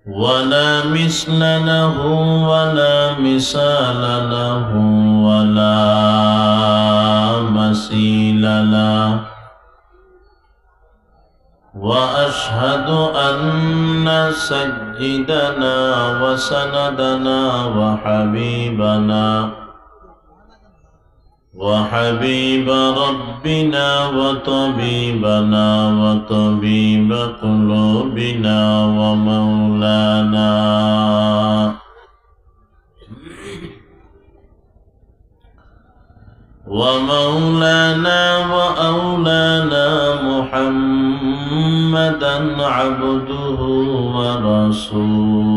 ولا مثل له ولا مثال له ولا مثيل له وأشهد أن سيدنا وسندنا وحبيب ربنا وطبيبنا وطبيب قلوبنا ومولانا وأولانا محمدا عبده ورسوله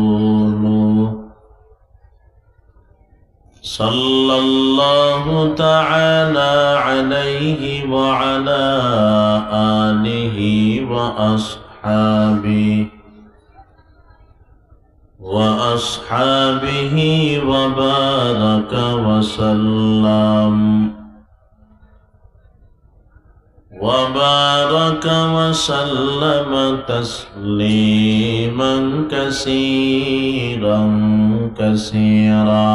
صلى الله تعالى عليه وعلى آله وأصحابه وبارك وسلم تسليما كثيرا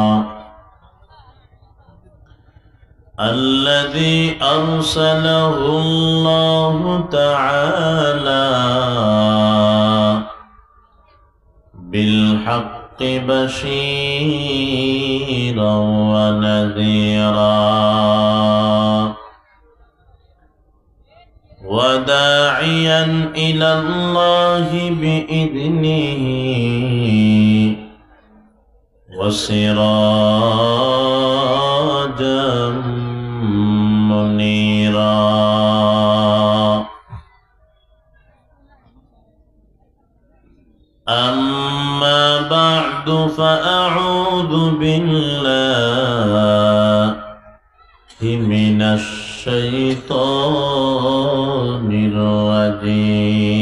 الذي أرسله الله تعالى بالحق بشيرا ونذيرا وداعيا إلى الله بإذنه وسراجا منيرا أما بعد فأعوذ بالله من الشيطان الرجيم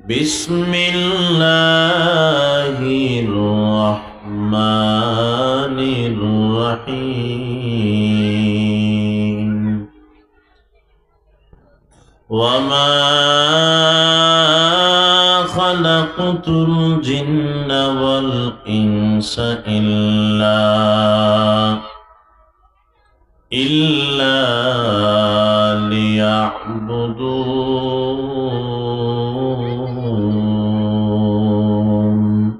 بسم الله الرحمن الرحيم وما خلقت الجن والإنس إلا ليعبدون.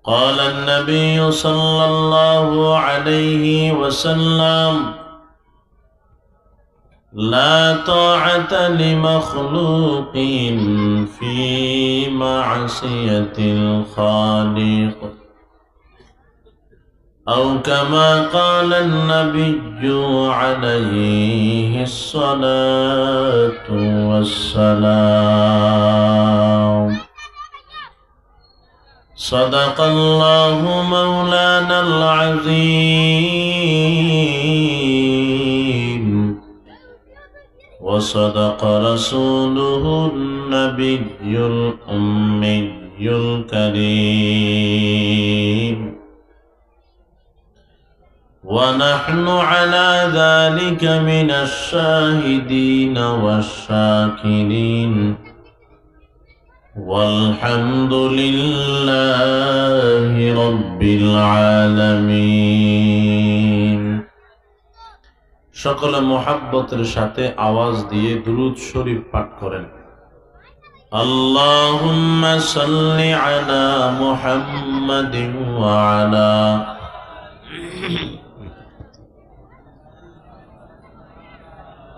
قال النبي صلى الله عليه وسلم لا طاعة لمخلوق في معصية الخالق أو كما قال النبي عليه الصلاة والسلام. صدق الله مولانا العظيم وصدق رسوله النبي الأمي الكريم ونحن على ذلك من الشاهدين والشاكرين والحمد لله رب العالمين. সকলে মুহাব্বতের সাথে আওয়াজ দিয়ে দুরূদ শরীফ পাঠ করেন। আল্লাহুম্মা সাল্লি আলা মুহাম্মাদিন ওয়া আলা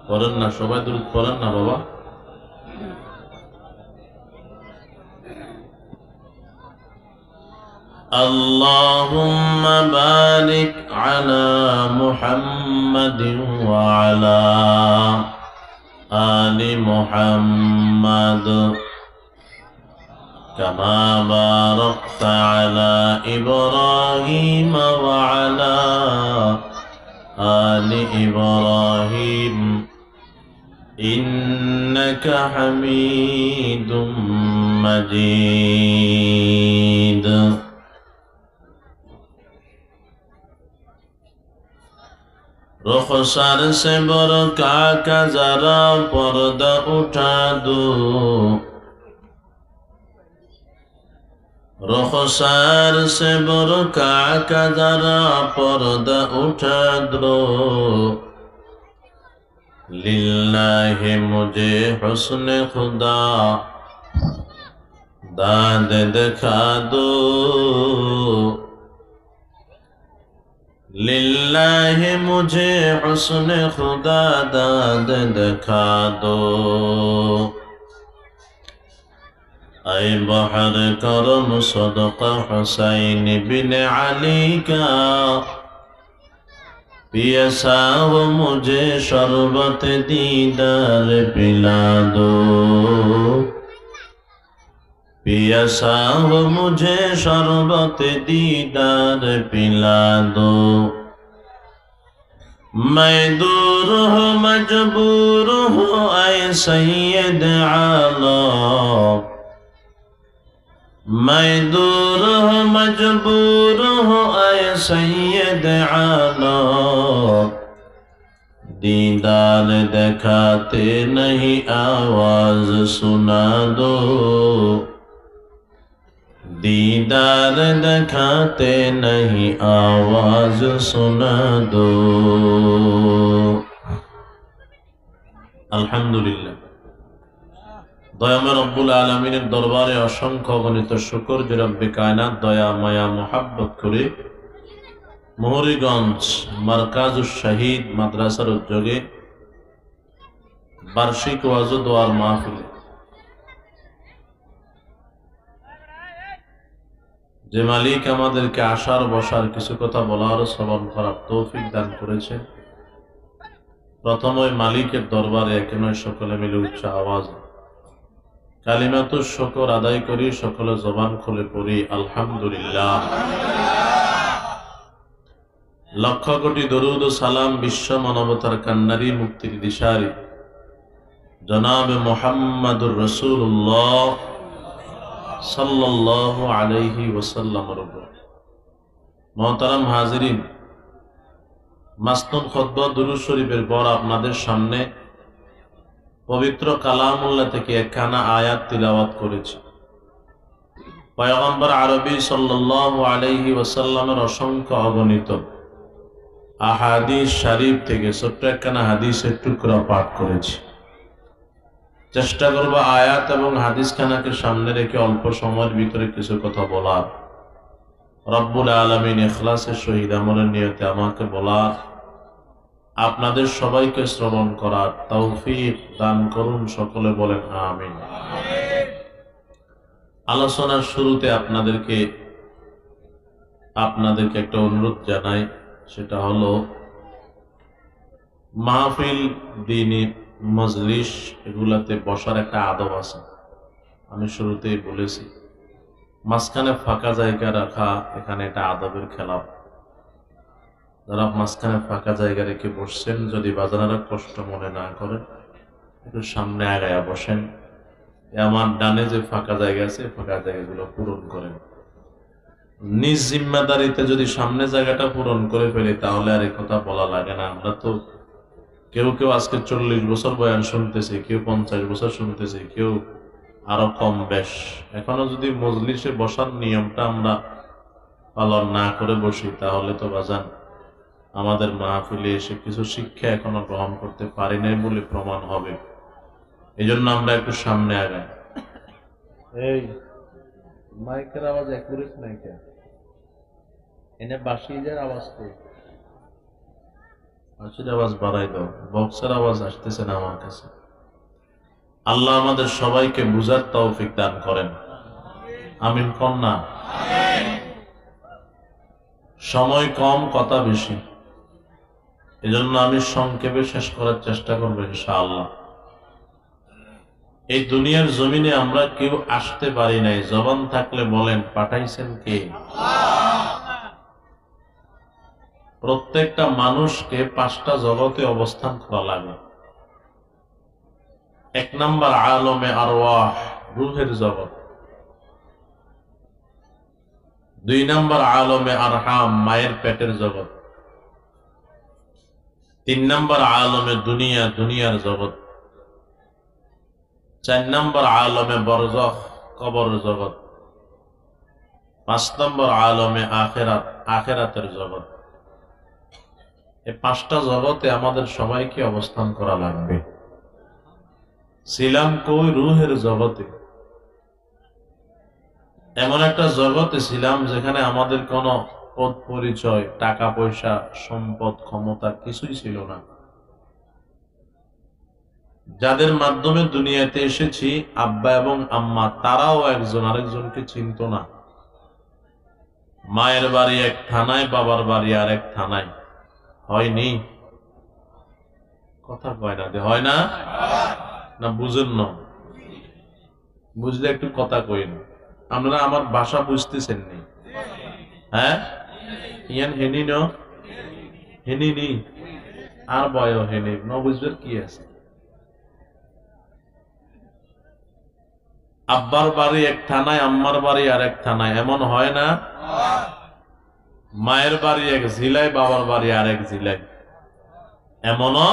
পড়েন না, সবাই দুরূদ পড়েন না বাবা। اللهم بارك على محمد وعلى آل محمد كما باركت على إبراهيم وعلى آل إبراهيم إنك حميد مجيد. रुखसार से बरका का जरा पर्दा उठा दो, रुखसार से बरका का जरा पर्दा उठा दो, लिल्लाहि मुझे हुस्न खुदा दाद दिखा दो, लिल्लाहि मुझे हुस्न खुदा दाद दिखा दो। ऐ बहर करम सदका हुसैन बिन अली का, पियासा हो मुझे शरबत दीदार पिला दो, पियासा हो मुझे शरबत दीदार पिला दो। मैं दूर हूँ मजबूर हूँ ऐ सैयद आलम, मैं दूर हूँ मजबूर हूँ ऐ सैयद आलम, दीदार दिखाते नहीं आवाज सुना दो, दीदार दिखाते नहीं आवाज सुना दो। আলহামদুলিল্লাহ, দয়াময় রব্বুল আলামিনের দরবারে অসংখ্য অগণিত শুকর যে রব্বে কায়নাত দয়া মায়া মোহাব্বত করে মোহরীগঞ্জ মারকাজুস শহীদ মাদ্রাসার উদ্যোগে বার্ষিক ওয়াজ ও দোয়ার মাহফিলে যে মালিক আমাদেরকে আসার বসার কিছু কথা বলার শ্রবণ করার তৌফিক দান করেছে, প্রথম ওই মালিকের দরবারে একে নয় সকলে মিলে উচ্চ আওয়াজ কালিমাতুশ শুকর আদায় করি, সকলে জবান খুলে পড়ি আলহামদুলিল্লাহ। লক্ষ কোটি দরুদ ও সালাম বিশ্ব মানবতার কান্নারি মুক্তির দিশারি জনাব মুহাম্মাদুর রাসূলুল্লাহ সাল্লাল্লাহু আলাইহি ওয়াসাল্লামের উপর। মুহতারাম হাজিরিন, মাসনুন খুতবা দুরূদ শরীফের পর আপনাদের সামনে পবিত্র কালামুল্লাহ থেকে একখানা আয়াত তিলাওয়াত করেছি। পয়গম্বর আরবী সাল্লাল্লাহু আলাইহি ওয়াসাল্লামের অসংখ্য অগণিত আহাদিস শরীফ থেকে ছোট্ট একখানা হাদিসের টুকরা পাঠ করেছি। চেষ্টা করব আয়াত এবং হাদিস খানাকে সামনে রেখে অল্প সময়ের ভিতরে কিছু কথা বলার। রব্বুল আলামিন ইখলাসের সহিত আমলের নিয়তে আমাকে বলার, আপনাদের সবাইকে শ্রবণ করার তৌফিক দান করুন। সকলে বলেন আমিন। আলোচনার শুরুতে আপনাদেরকে একটা অনুরোধ জানাই, সেটা হলো মাহফিল, দ্বীনি মজলিস এগুলাতে বসার একটা আদব আছে। আমি শুরুতেই বলেছি, মাঝখানে ফাঁকা জায়গা রাখা এখানে একটা আদবের খেলাপ। যারা মাঝখানে ফাঁকা জায়গা রেখে বসছেন, যদি বাজানারা কষ্ট মনে না করেন, একটু সামনে আগায়া বসেন। আমার ডানে যে ফাঁকা জায়গা আছে, ফাঁকা জায়গাগুলো পূরণ করেন। নিজ জিম্মাদারিতে যদি সামনে জায়গাটা পূরণ করে ফেলি, তাহলে আর এই কথা বলা লাগে না। আমরা তো কেউ আজকে 40 বছর বয়ান শুনতেছি, কেউ 50 বছর শুনতেছি, কেউ আরো কম বেশ। এখনো যদি মজলিসে বসার নিয়মটা আমরা পালন না করে বসি, তাহলে তো বাজান আমাদের মাহফিলে এসে কিছু শিক্ষা এখনো গ্রহণ করতে পারি নাই বলে প্রমাণ হবে। এই জন্য আমরা একটু সামনে আগাই। এই মাইকের আওয়াজ অ্যাকুরেট নাই কেন? এনে বাঁশির আওয়াজ তো, বাঁশির আওয়াজ বাড়াই দাও, বক্সের আওয়াজ আসতেছে না আমার কাছে। আল্লাহ আমাদের সবাইকে বুঝার তৌফিক দান করেন, আমিন কন্যা। সময় কম, কথা বেশি, এজন্য আমি সংক্ষেপে শেষ করার চেষ্টা করবো ইনশাআল্লাহ। এই দুনিয়ার জমিনে আমরা কেউ আসতে পারি নাই, জবান থাকলে বলেন পাঠাইছেন কে? প্রত্যেকটা মানুষকে 5টা জগতে অবস্থান করা লাগে। 1 নাম্বার আলমে আরওয়াহ, রূহের জগৎ। 2 নাম্বার আলমে আরহাম, মায়ের পেটের জগৎ। তিন নম্বর আলমে দুনিয়া, দুনিয়ার জগৎ। চার নম্বর আলমে বরজখ, কবর জগৎ। পাঁচ নম্বর আলমে আখেরাত, আখেরাতের জগৎ। এই পাঁচটা জগতে আমাদের সবাইকে অবস্থান করা লাগবে। ছিলাম কই? রুহের জগতে। এমন একটা জগতে ছিলাম যেখানে আমাদের কোনো পদ পরিচয়, টাকা পয়সা, সম্পদ, ক্ষমতা কিছুই ছিল না। যাদের মাধ্যমে দুনিয়াতে এসেছি, আব্বা এবং আম্মা, তারাও একজন আরেকজনকে চিনত না। মায়ের বাড়ি এক থানায়, বাবার বাড়ি আর এক থানায়। হয়নি? কথা কয় না, হয় না? না বুঝেন না? বুঝলে একটু কথা কইন। আপনারা আমার ভাষা বুঝতেছেন নি? হ্যাঁ, ইয়ান হেনি ন হেনি নি আর বয় হেনি ন, বুঝবার কি আছে? আব্বার বাড়ি এক থানায়, আম্মার বাড়ি আর এক থানায়, এমন হয় না? মায়ের বাড়ি এক জেলায়, বাবার বাড়ি আর এক জেলায়, এমনও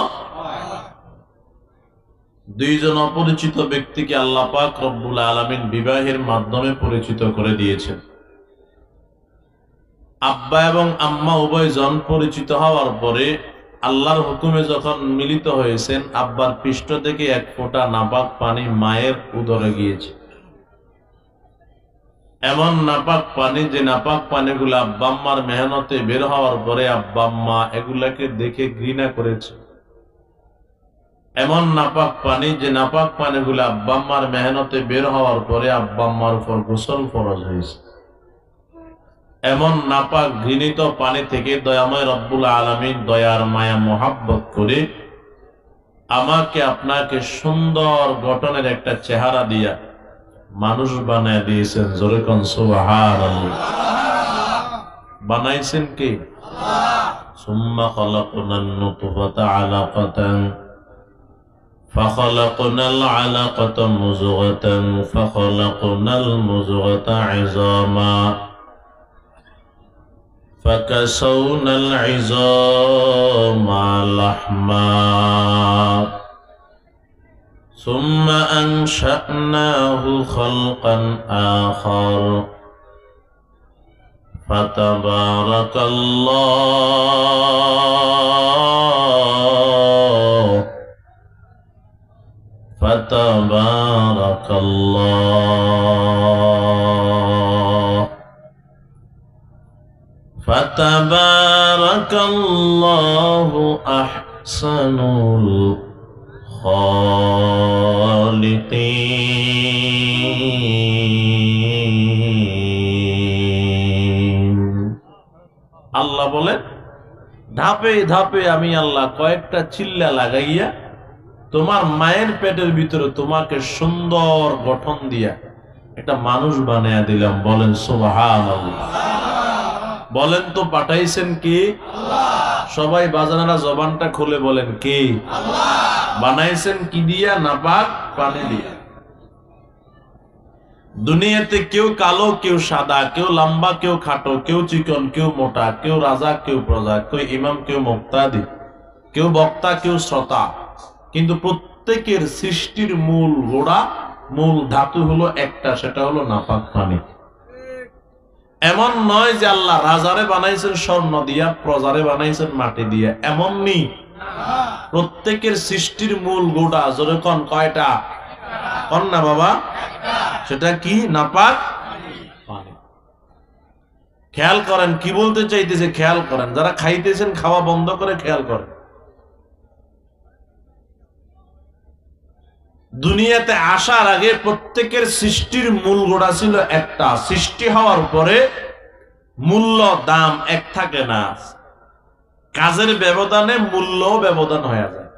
দুইজন অপরিচিত ব্যক্তিকে আল্লাহ পাক রব্বুল আলামিন বিবাহের মাধ্যমে পরিচিত করে দিয়েছেন। আব্বা এবং আম্মা উভয়জন পরিচিত হওয়ার পরে আল্লাহর হুকুমে যখন মিলিত হয়েছেন, আব্বার পৃষ্ঠ থেকে এক ফোঁটা নাপাক পানি মায়ের উদরে গিয়েছে। এমন নাপাক পানি, যে নাপাক পানিগুলো আব্বা আম্মার মেহনতে বের হওয়ার পরে আব্বা আম্মা এগুলাকে দেখে ঘৃণা করেছে। এমন নাপাক পানি, যে নাপাক পানিগুলো আব্বা আম্মার মেহনতে বের হওয়ার পরে আব্বা আম্মার উপর গোসল ফরজ হয়েছে। এমন নাপাক ঘৃণিত পানি থেকে দয়াময় রব্বুল আলামিন দয়ার মায়া মোহাব্বত করে আমাকে আপনাকে সুন্দর গঠনের একটা চেহারা দিয়া মানুষ বানায় দিয়েছেন। জোরে কোন সুবহানাল্লাহ। বানাইছেন কে? সুম্মা খালাকনান নুতফাতা আলাকাতান ফাখালাকনাল আলাকাতা মুযগাতান ফাখালাকনাল মুযগাতা ইযামা فكسونا العظام لحما ثم أنشأناه خلقا آخر فتبارك الله فتبارك الله فتبارك الله أحسن الخالقين। আল্লাহ বলেন, ধাপে ধাপে আমি আল্লাহ কয়েকটা চিল্লা লাগাইয়া তোমার মায়ের পেটের ভিতরে তোমাকে সুন্দর গঠন দিয়া একটা মানুষ বানাইয়া দিলাম। বলেন সুবহানাল্লাহ। বলেন তো পাঠাইছেন কি? সবাই বাজানারা জবানটা খুলে বলেন কি? বানাইছেন কি দিয়া? নাপাক পানি দিয়া। দুনিয়াতে কেউ কালো, কেউ সাদা, কেউ লম্বা, কেউ খাটো, কেউ চিকন, কেউ মোটা, কেউ রাজা, কেউ প্রজা, কেউ ইমাম, কেউ মুক্তাদি, কেউ বক্তা, কেউ শ্রোতা, কিন্তু প্রত্যেকের সৃষ্টির মূল গোড়া, মূল ধাতু হলো একটা, সেটা হলো নাপাক পানি। এমন নয় যে আল্লাহ রাজারে বানাইছেন স্বর্ণ দিয়া, প্রজারে বানাইছেন মাটি দিয়া, এমন নেই। প্রত্যেকের সৃষ্টির মূল গোড়া, জোরে কোন কয়টা? কোন না বাবা? সেটা কি? নাপাক পানি। খেয়াল করেন কি বলতে চাইতেছে, খেয়াল করেন। যারা খাইতেছেন খাওয়া বন্ধ করে খেয়াল করেন। দুনিয়াতে আসার আগে প্রত্যেকের সৃষ্টির মূল গোড়া ছিল একটা। সৃষ্টি হওয়ার পরে মূল্য দাম এক থাকে না, কাজের ব্যবধানে মূল্য ব্যবধান হয়ে যায়,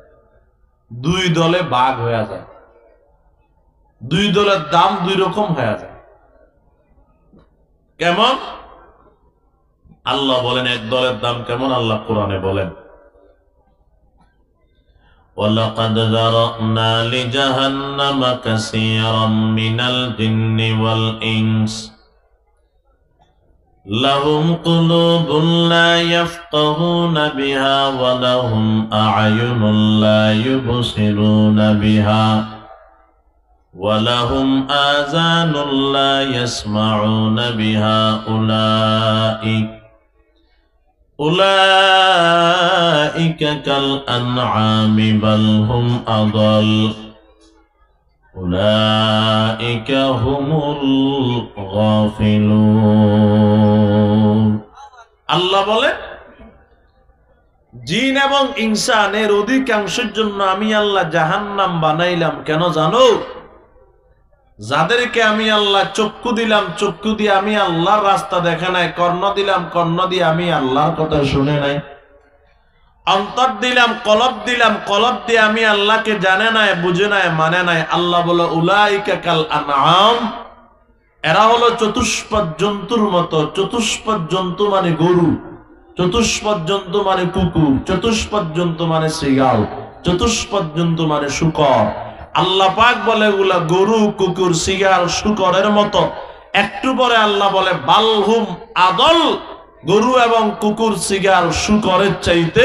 দুই দলে ভাগ হয়ে যায়, দুই দলের দাম দুই রকম হয়ে যায়। কেমন? আল্লাহ বলেন এক দলের দাম কেমন, আল্লাহ কোরআনে বলেন, وَلَقَدْ ذَرَأْنَا لِجَهَنَّمَ كَثِيرًا مِنَ الْجِنِّ وَالْإِنسِ লাহুম কুলুবুন লা ইয়াফকাহুনা বিহা ওয়া লাহুম আ'য়ুনুন লা ইউবসিরুনা বিহা ওয়া লাহুম আযানুন লা ইয়াসমাউনা বিহা উলাইকা কাল আনআমি বাল হুম আদাল উলাইকা হুমুল গাফিলুন। আল্লাহ বলে, জিন এবং ইনসানের অধিকাংশের জন্য আমি আল্লাহ জাহান্নাম বানাইলাম। কেন জানো? যাদেরকে আমি আল্লাহ চক্ষু দিলাম, চক্ষু দিয়ে আমি আল্লাহর রাস্তা দেখে নাই, কর্ণ দিলাম, কর্ণ দিয়ে আমি আল্লাহর কথা শুনে নাই, অন্তর দিলাম, কলব দিলাম, কলব দিয়ে আমি আল্লাহকে জানে নাই, বুঝে নাই, মানে নাই। আল্লাহ বলে উলাইকা কাল আনআম, এরা হলো চতুষ্পদ জন্তুর মতো। চতুষ্পদ জন্তু মানে গরু, চতুষ্পদ জন্তু মানে কুকুর, চতুষ্পদ জন্তু মানে শিয়াল, চতুষ্পদ জন্তু মানে শূকর। আল্লাহ পাক বলে ওগুলা গরু, কুকুর, শিয়াল, শূকরের মতো। একটু পরে আল্লাহ বলে বালহুম আদল, গরু এবং কুকুর, শিয়াল, শূকরের চাইতে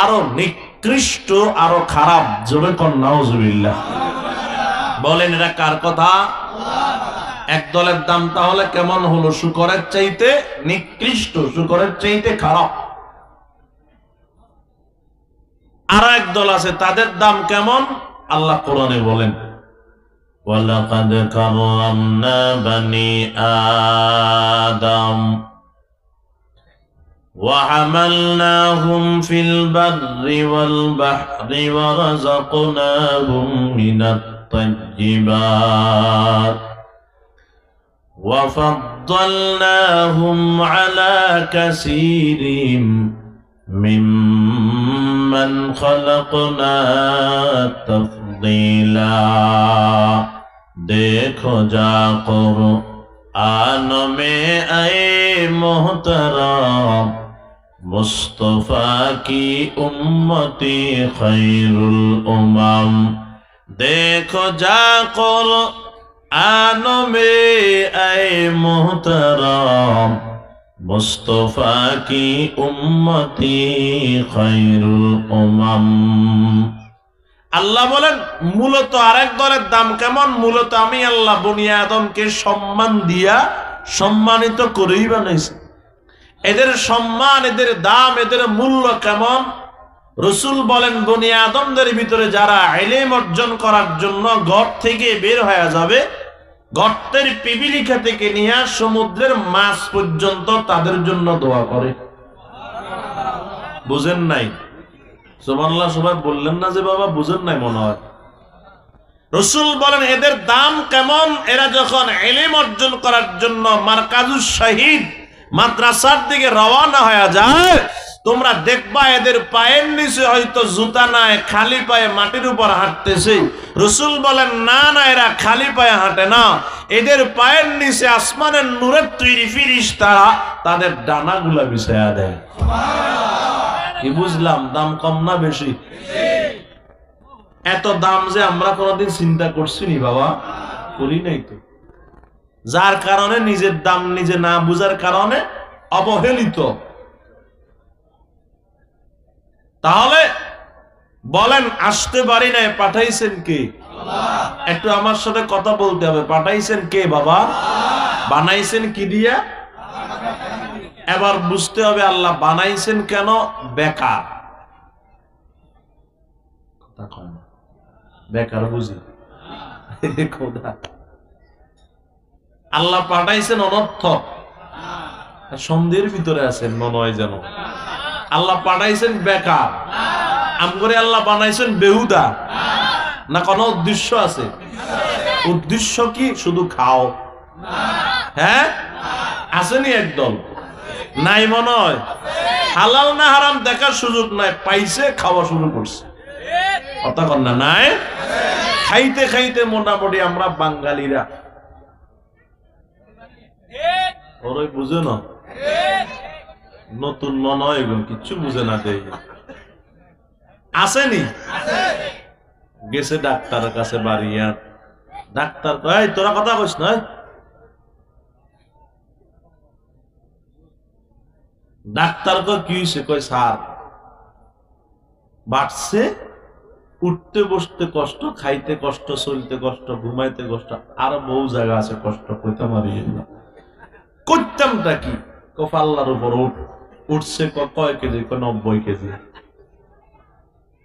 আরো নিকৃষ্ট, আরো খারাপ। জোরে কোন নাউজুবিল্লাহ। বলেন এরা কার কথা? এক দলের দাম তাহলে কেমন হলো? শূকরের চাইতে নিকৃষ্ট, শূকরের চাইতে খারাপ। আর এক দল আছে, তাদের দাম কেমন? আল্লাহ কোরআনে বলেন, ওয়ালাকাদ কাররামনা বানি আদম ওয়া হামালনাহুম ফিল বাররি ওয়াল বাহরি ওয়া রাযাকনাহুম মিনাত তাইয়্যিবাত ওয়া ফাদ্দালনাহুম আলা কাসীরিন মিম্মান খালাকনা তাফদীলা। देखो जा कुरआन में आए मोहतरम, मुस्तफा की उम्मती खैरुल उमम। देखो जा कुरआन में आए मोहतरम, मुस्तफा की उम्मती खैरुल उमम। আল্লাহ বলেন মূলত আরেক দলের দাম কেমন? মূলত আমি আল্লাহ বনি আদমকে সম্মান দিয়া সম্মানিত করেই বানাইছি। এদের সম্মান, এদের দাম, এদের মূল্য কেমন? রাসূল বলেন বনি আদমদের ভিতরে যারা ইলম অর্জন করার জন্য ঘর থেকে বের হয়ে যাবে, গর্তের পিপিলিকা থেকে নিয়ে সমুদ্রের মাছ পর্যন্ত তাদের জন্য দোয়া করে। বুঝেন নাই? সুবহানাল্লাহ। সবাই বললেন না যে বাবা বুঝেন নাই মনে হয়। রাসূল বলেন এদের দাম কেমন? এরা যখন ইলম অর্জন করার জন্য মারকাজুস শহীদ মাদ্রাসার দিকে রওনা হয়ে যায়, তোমরা দেখবা এদের পায়ের নিচে হয়তো জুতা নাই, খালি পায়ে মাটির উপর হাঁটতেছে। রাসূল বলেন না না, এরা খালি পায়ে হাঁটে না, এদের পায়ের নিচে আসমানের নূরের তৈরি ফেরেশতারা তাদের ডানাগুলা বিছায়া দেয়। কি বুঝলাম? দাম কম না বেশি? এত দাম যে আমরা কোনোদিন চিন্তা করছি নি বাবা? করি নাই তো। যার কারণে নিজের দাম নিজে না বুঝার কারণে অবহেলিত। তাহলে বলেন আসতে পারি নাই, পাঠাইছেন কে? একটু আমার সাথে কথা বলতে হবে। পাঠাইছেন কে বাবা? বানাইছেন কি দিয়া? এবার বুঝতে হবে আল্লাহ বানাইছেন কেন? বেকার কথা কয় না, বেকার বুঝি। আল্লাহ পাঠাইছেন অনর্থক, সন্দেহের ভিতরে আছেন মনে হয় যেন। আল্লাহ পাঠাইছেন বেকার, আমগরে আল্লাহ বানাইছেন বেহুদা। না কোনো উদ্দেশ্য আছে? উদ্দেশ্য কি? শুধু খাও? হ্যাঁ আসেনি একদল? নাই মনে হয়। হালাল না হারাম দেখার সুযোগ নাই, পাইছে খাওয়া শুরু করছে। কথা কন না? নাই খাইতে খাইতে মোটামুটি আমরা বাঙালিরা ওরাই বুঝে না, নতুন মনে হয় কিচ্ছু বুঝে না। দেয় আসেনি? গেছে ডাক্তারের কাছে বাড়িয়া, ডাক্তার কয় তোরা কথা কইস না, ডাক্তার কয় কি হয়েছে? কয় স্যার বাড়ছে, উঠতে বসতে কষ্ট, খাইতে কষ্ট, চলতে কষ্ট, ঘুমাইতে কষ্ট, আর বহু জায়গা আছে কষ্ট করতে পারি না। করতামটা কি? পাল্লার উপর উঠছে কয় কেজি? 90 কেজি।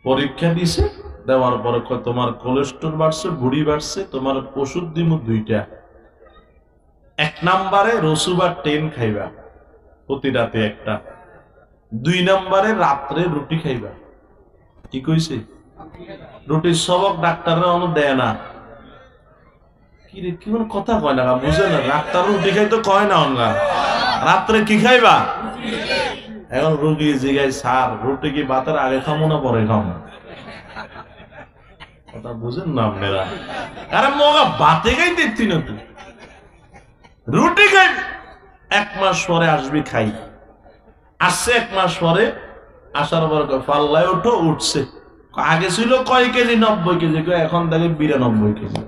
পরীক্ষা দিছে, দেওয়ার পরে তোমার কোলেস্ট্রল বাড়ছে, বুড়ি বাড়ছে, তোমার ওষুধ দিব 2টা। 1 নম্বরে রসুবার 10 খাইবা প্রতি রাতে একটা, 2 নম্বরে রাত্রে রুটি খাইবা। কি কইছে? রুটির সবক ডাক্তাররা অন্য দেয় না। কি রে, কি কথা কয় না, বুঝে না? ডাক্তার রুটি খাইতে কয় না অনগা, রাত্রে কি খাইবা? এখন রুগী জিগায় স্যার রুটি কি ভাতের আগে খামো না পরে খামো? কথা বুঝেন না আপনারা? আরে মগা ভাতে খাইতে না তুই, রুটি খাই। 1 মাস পরে আসবি খাই। আসছে 1 মাস পরে, আসার পর পাল্লায় ওঠো, উঠছে। আগে ছিল কয় কেজি? 90 কেজি। এখন দেখে 92 কেজি।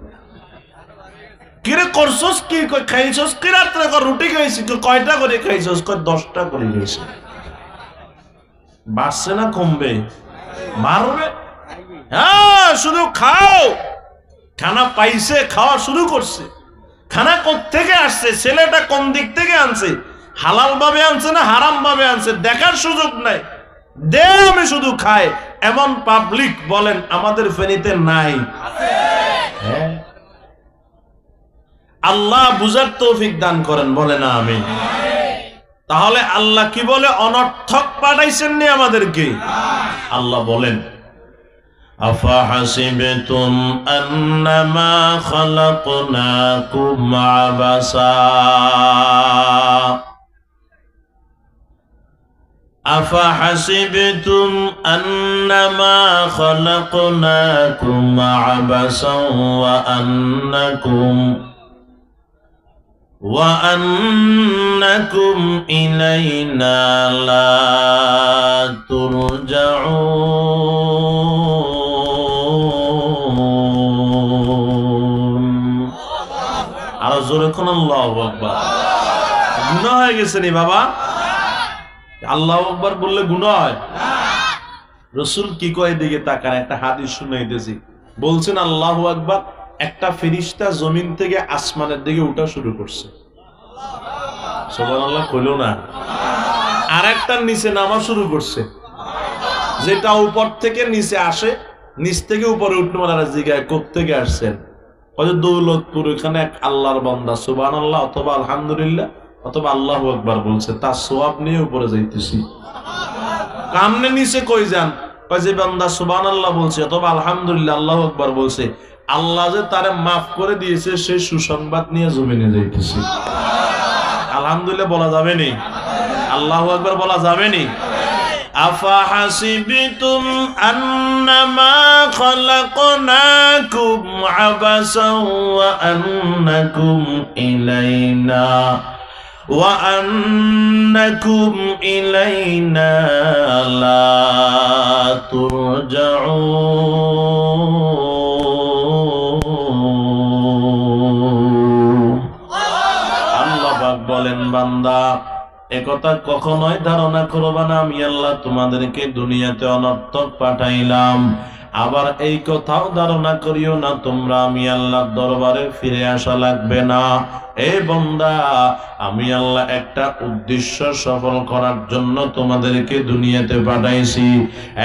কিরে করছস কি? খাইছস কি রাত্রে? রুটি খাইছি। কয়টা করে খাইছস? 10টা করে খাইছি। বাড়ছে না কমবে? বাড়বে। হ্যাঁ, শুধু খাও। খানা পাইছে, খাওয়া শুরু করছে। খানা কোত্থেকে আসছে, ছেলেটা কোন দিক থেকে আনছে, হালাল ভাবে আনছে না হারাম ভাবে আনছে, দেখার সুযোগ নাই। দে আমি শুধু খাই, এমন পাবলিক বলেন আমাদের ফেনীতে নাই? হ্যাঁ, আল্লাহ বুঝার তৌফিক দান করেন, বলে না আমি। তাহলে আল্লাহ কি বলে? অনর্থক পাঠাইছেন নি আমাদেরকে। আল্লাহ বলেন আফাহাসিবতুম আন্নামা খালাকনাকুম আবাসা আফাহাসিবতুম আন্নামা খালাকনাকুম আবাসা ওয়া আন্নাকুম ইলাইনা লা তুরজাউন। আরো জোরে কোন আল্লাহু আকবার। গুনাহ হয়ে গেছে নি বাবা? আল্লাহু আকবার বললে গুনাহ হয়? রাসূল কি কয় দিকে তাকান, একটা হাদিস শুনাইতেছি। বলছেন আল্লাহু আকবার, একটা ফেরেশতা জমিন থেকে আসমানের দিকে উঠা শুরু করছে। সুবহানাল্লাহ কইলো না? আরেকটা নিচে নামা শুরু করছে। যেটা উপর থেকে নিচে আসে, নিচ থেকে উপরে উঠতে মারা জিগায় কোত্থেকে আসছেন? হয়তো দৌলতপুর, এখানে এক আল্লাহর বান্দা সুবহানাল্লাহ অথবা আলহামদুলিল্লাহ অথবা আল্লাহু আকবার বলছে, তার সওয়াব নিয়ে উপরে যাইতেছি। কামনে নিচে কই যান? কয় যে বান্দা সুবহানাল্লাহ বলছে অথবা আলহামদুলিল্লাহ আল্লাহু আকবার বলছে, আল্লাহ যে তারে মাফ করে দিয়েছে সেই সুসংবাদ নিয়ে জমিনে যাইতেছি। আলহামদুলিল্লাহ বলা যাবে নি? আল্লাহু আকবার বলা যাবে নি? আফাহাসিবতুম আন্নামা খালাকনাকুম আবাসা ওয়া আন্নাকুম ইলাইনা লা তুরজাউন। আল্লাহ পাক বলেন, বান্দা একথা কখনোই ধারণা করবা না আমি আল্লাহ তোমাদেরকে দুনিয়াতে অনর্থক পাঠাইলাম। আবার এই কথাও ধারণা করিও না তোমরা আমি আল্লাহর দরবারে ফিরে আসা লাগবে না। এই বান্দা, আমি আল্লাহ একটা উদ্দেশ্য সফল করার জন্য তোমাদেরকে দুনিয়াতে পাঠাইছি।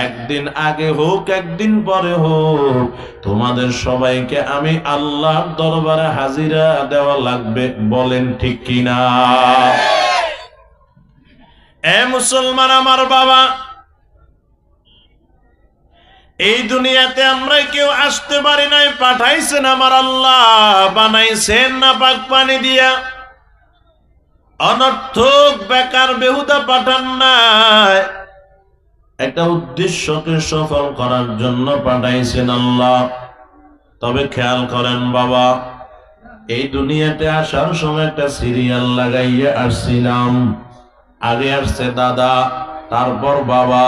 একদিন আগে হোক একদিন পরে হোক, তোমাদের সবাইকে আমি আল্লাহর দরবারে হাজিরা দেওয়া লাগবে। বলেন ঠিক কিনা? এ মুসলমান আমার বাবা, এই দুনিয়াতে আমরা কেউ আসতে পারি নাই, পাঠাইছেন আমার আল্লাহ। বানাইছেন না পাক পানি দিয়া, অনর্থক বেকার বেহুদা পাঠান নাই, একটা উদ্দেশ্যকে সফল করার জন্য পাঠাইছেন আল্লাহ। তবে খেয়াল করেন বাবা, এই দুনিয়াতে আসার সময় একটা সিরিয়াল লাগাইয়া আসছিলাম। আগে আসছে দাদা, তারপর বাবা,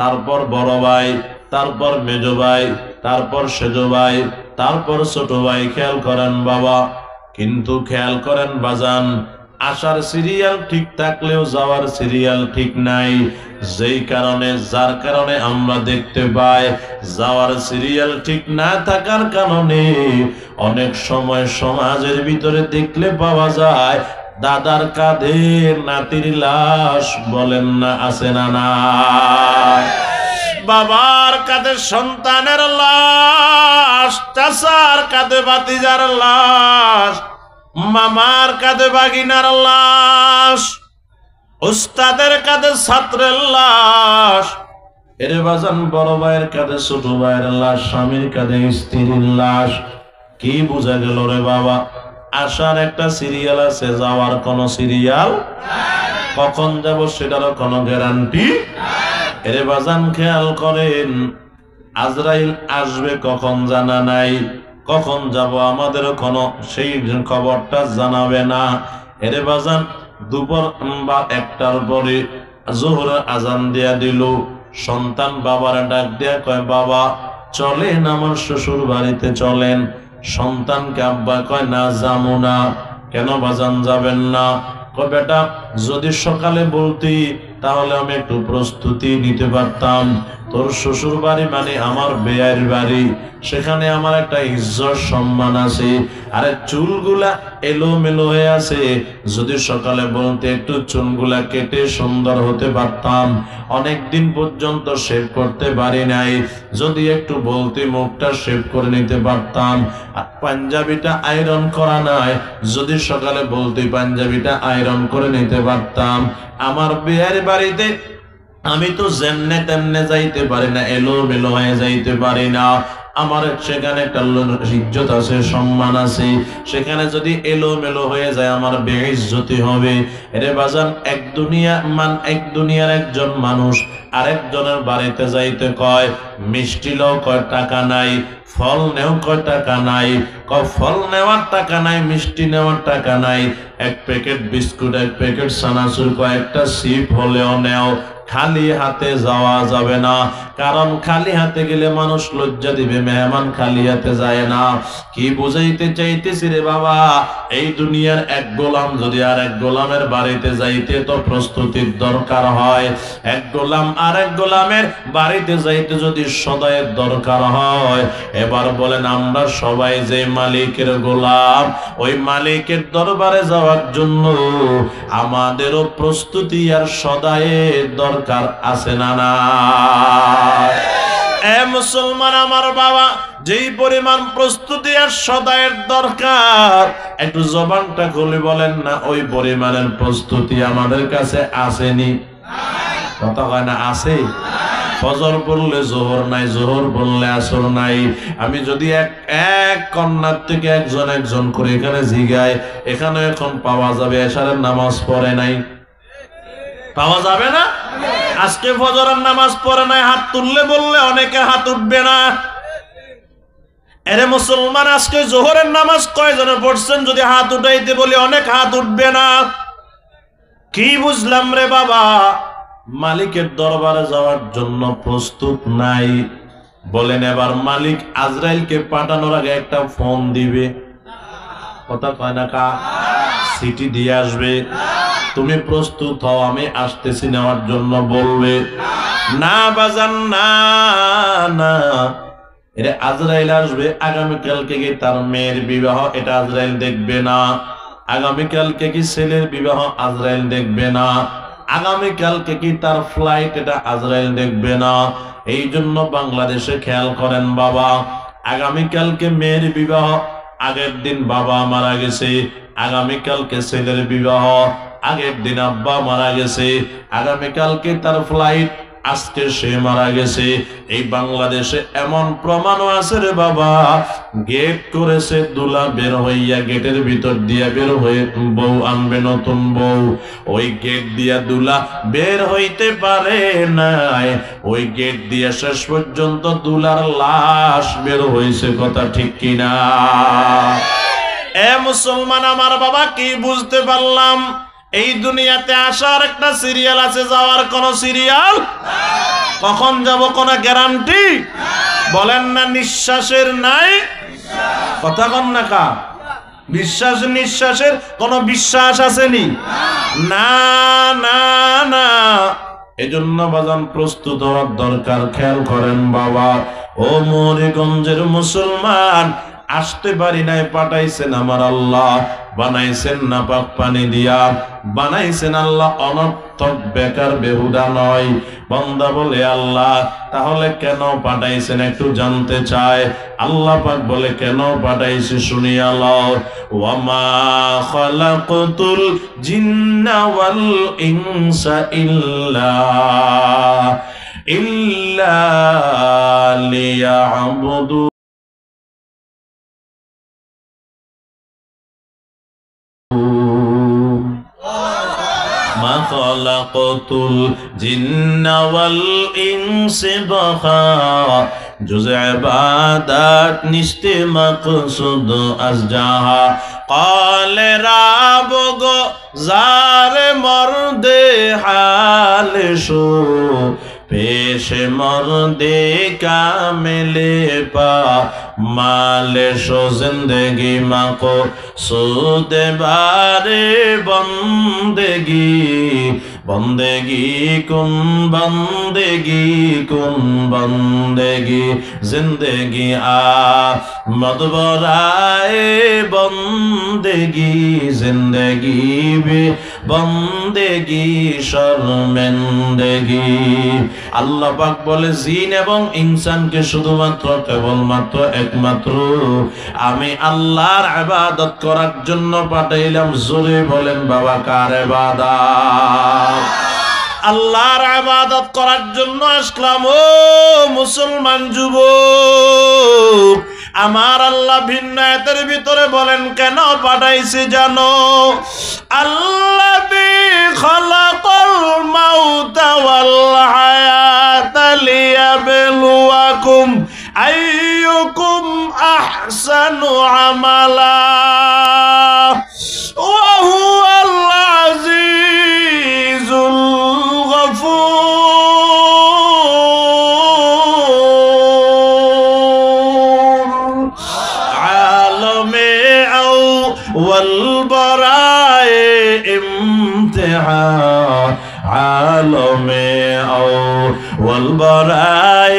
তারপর বড় ভাই, তারপর মেজো ভাই, তারপর সেজো ভাই, তারপর ছোট ভাই। খেয়াল করেন বাবা, কিন্তু খেয়াল করেন বাজান, আসার সিরিয়াল ঠিক থাকলেও যাওয়ার সিরিয়াল ঠিক নাই। যেই কারণে যার কারণে আমরা দেখতে পাই যাওয়ার সিরিয়াল ঠিক না থাকার কারণে অনেক সময় সমাজের ভিতরে দেখলে পাওয়া যায় দাদার কাঁধে নাতির লাশ, বলেন না আছে না না? বাবার কাঁধে সন্তানের লাশ, চাচার কাঁধে ভাতিজার লাশ, মামার কাঁধে ভাগিনার লাশ, উস্তাদের কাঁধে ছাত্রের লাশ, এর বাজান বড় ভাইয়ের কাঁধে ছোট ভাইয়ের লাশ, স্বামীর কাঁধে স্ত্রীর লাশ। কি বোঝা গেল রে বাবা? আসার একটা সিরিয়াল আছে, যাওয়ার কোন সিরিয়াল। কখন যাব সেটারও কোনো গ্যারান্টি। এর বাজান খেয়াল করেন, আজরাইল আসবে কখন জানা নাই, কখন যাব আমাদেরও কোনো সেই খবরটা জানাবে না। এর বাজান দুপুর বা একটার পরে জোহরের আজান দিয়া দিল, সন্তান বাবার ডাক দিয়া কয় বাবা চলেন আমার শ্বশুর বাড়িতে চলেন। সন্তানকে আব্বা কয় না যাবো না। কেন বাজান যাবেন না? কয় বেটা যদি সকালে বলতি তাহলে আমি একটু প্রস্তুতি নিতে পারতাম। তোর শ্বশুর বাড়ি মানে আমার বেয়ার বাড়ি, সেখানে আমার একটা ইজ্জত সম্মান আছে। আরে চুলগুলা এলোমেলো হয়ে আছে, যদি সকালে বলতে একটু চুলগুলা কেটে সুন্দর হতে পারতাম। অনেকদিন পর্যন্ত শেভ করতে পারি নাই, যদি একটু বলতে মুখটা শেভ করে নিতে পারতাম। আর পাঞ্জাবিটা আয়রন করা নাই, যদি সকালে বলতে পাঞ্জাবিটা আয়রন করে নিতে পারতাম। আমার বিয়ের বাড়িতে আমি তো যেমনে তেমনে যাইতে পারি না, এলোমেলো হয়ে যাইতে পারি না। আমার সেখানে একটা ইজ্জত আছে, সম্মান আছে। সেখানে যদি এলোমেলো হয়ে যায় আমার বেইজ্জতি হবে। এরে বাজান এক দুনিয়ার একজন মানুষ আরেকজনের বাড়িতে যাইতে কয়, মিষ্টি লও কয় টাকা নাই, ফল নেও কয় টাকা নাই। ফল নেওয়ার টাকা নাই, মিষ্টি নেওয়ার টাকা নাই, এক প্যাকেট বিস্কুট, এক প্যাকেট সানাসুর, কয়েকটা সিপ হলেও নেও। খালি হাতে যাওয়া যাবে না, কারণ খালি হাতে গেলে মানুষ লজ্জা দিবে, মেহমান খালি হাতে যায় না। কি বুঝাইতে চাইতেছি রে বাবা? এই দুনিয়ার এক গোলাম যদি আর এক গোলামের বাড়িতে যাইতে তো প্রস্তুতির দরকার হয়। এক গোলাম আর এক গোলামের বাড়িতে যাইতে যদি সদায়ের দরকার হয়। এবার বলেন আমরা সবাই যে মালিকের গোলাম, ওই মালিকের দরবারে যাওয়ার জন্য আমাদেরও প্রস্তুতি আর সদায়ের দরকার আছে না না? এ মুসলমান আমার বাবা, যেই পরিমাণ প্রস্তুতি আর সদায়ের দরকার, একটু জবানটা খুলে বলেন না ওই পরিমাণের প্রস্তুতি আমাদের কাছে আসেনি? কথা হয় না? আছে। ফজর পড়লে জোহর নাই, জোহর পড়লে আসর নাই। আমি যদি এক কন্যার থেকে একজন করে এখানে জিগায়, এখানে এখন পাওয়া যাবে এশারের নামাজ পড়ে নাই, পাওয়া যাবে না? আজকে ফজরের নামাজ পড়ে নাই, হাত তুললে বললে অনেকে হাত উঠবে না। এরে মুসলমান, আজকে জোহরের নামাজ কয়জনে পড়ছেন? যদি হাত উঠাইতে বলি অনেক হাত উঠবে না। কি বুঝলাম রে বাবা? মালিকের দরবারে যাওয়ার জন্য প্রস্তুত নাই। বলেন এবার মালিক আজরাইলকে পাঠানোর আগে একটা ফোন দিবে, কথা কয় না কা? সিটি দিয়ে আসবে, তুমি প্রস্তুত হও আমি আসতেছি নেওয়ার জন্য বলবে। না বাজান না না, এটা আজরাইল আসবে আগামীকালকে কি তার মেয়ের বিবাহ, এটা আজরাইল দেখবে না। আগামীকালকে কি ছেলের বিবাহ, আজরাইল দেখবে না। আগামীকালকে কি তার ফ্লাইট, এটা আজরাইল দেখবে না। এই জন্য বাংলাদেশে খেয়াল করেন বাবা, আগামীকালকে মেয়ের বিবাহ, আগের দিন বাবা মারা গেছে। আগামীকালকে ছেলের বিবাহ, আগের দিন আব্বা মারা গেছে। আগামীকালকে তার ফ্লাইট, আজকে সে মারা গেছে। এই বাংলাদেশে এমন প্রমাণও আছে রে বাবা, গেট করেছে দুলা বের হইয়া, গেটের ভিতর দিয়া বের হয়ে বউ আনবে, নতুন বউ। ওই গেট দিয়া দুলা বের হইতে পারে নাই, ওই গেট দিয়া শেষ পর্যন্ত দুলার লাশ বের হয়েছে। কথা ঠিক কিনা? এ মুসলমান আমার বাবা, কি বুঝতে পারলাম? এই দুনিয়াতে আসার একটা সিরিয়াল আছে, যাওয়ার কোন সিরিয়াল। কখন যাব কোন গ্যারান্টি। বলেন না নিঃশ্বাসের নাই, কথা কন না কা? বিশ্বাস নিঃশ্বাসের কোনো বিশ্বাস আসেনি? না না না। এজন্য বাজান প্রস্তুত হওয়ার দরকার। খেয়াল করেন বাবা, ও মুরিগঞ্জের মুসলমান, আসতে পারি নাই, পাঠাইছেন আমার আল্লাহ। বানাইছেন না পাক পানি দিয়া, বানাইছেন আল্লাহ অনর্থক বেকার বেহুদা নয়। বান্দা বলে আল্লাহ তাহলে কেন পাঠাইছেন একটু জানতে চায়। আল্লাহ পাক বলে কেন পাঠাইছে শুনিয়া লও। ওয়ামা খালাকতুল জিন্না ওয়াল ইনসা ইল্লা লিয়াবুদু। মা খালাকতুল জিন্না ওয়াল ইনসা জুজ ইবাদত নিস্তে মকসুদ আজ জাহা قال رب گو زار مرد حال شو پیش مرد کامل پا مال شو زندگی مکو سود بار بندگی بندگی کن بندگی کن بندگی زندگی آمد برائے بندگی زندگی بھی بندگی শর্মিন্দগি। আল্লাহ পাক বলে জিন এবং ইনসানকে শুধুমাত্র কেবলমাত্র একমাত্র আমি আল্লাহর ইবাদত করার জন্য পাঠাইলাম। জোরে বলেন বাবা কার ইবাদত? আল্লাহর ইবাদত করার জন্য আসলাম। ও মুসলমান যুবক, আমার আল্লাহ ভিন্ন আয়াতের ভিতরে বলেন কেন পাঠাইছে জানো? আল্লাযী খালাকাল মাউতা ওয়াল হায়াতা লিয়াবলুয়াকুম আইয়ুকুম আহসানু আমালা ওয়া হুয়াল আজিজুল والبراء امتحان عالم او والبراء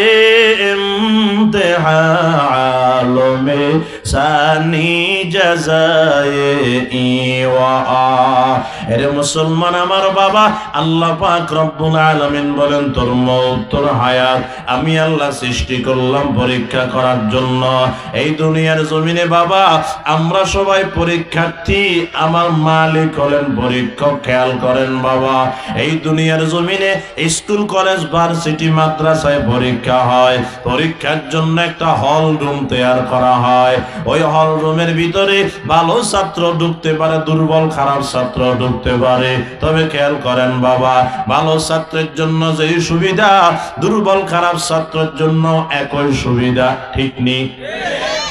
امتحان عالم সানি জাযায়ে ইওয়া। এরে মুসলমান আমার বাবা, আল্লাহ পাক রব্বুল আলামিন বলেন তোর মওত তোর হায়াত আমি আল্লাহ সৃষ্টি করলাম পরীক্ষা করার জন্য। এই দুনিয়ার জমিনে বাবা আমরা সবাই পরীক্ষার্থী, আমার মালিক হলেন পরীক্ষক। খেয়াল করেন বাবা, এই দুনিয়ার জমিনে স্কুল কলেজ ভার্সিটি মাদ্রাসায় পরীক্ষা হয়। পরীক্ষার জন্য একটা হল রুম তৈরি করা হয়। ওই হল রুমের ভিতরে ভালো ছাত্র ঢুকতে পারে, দুর্বল খারাপ ছাত্র ঢুকতে পারে। তবে খেয়াল করেন বাবা, ভালো ছাত্রের জন্য যেই সুবিধা দুর্বল খারাপ ছাত্রের জন্য একই সুবিধা, ঠিক নেই?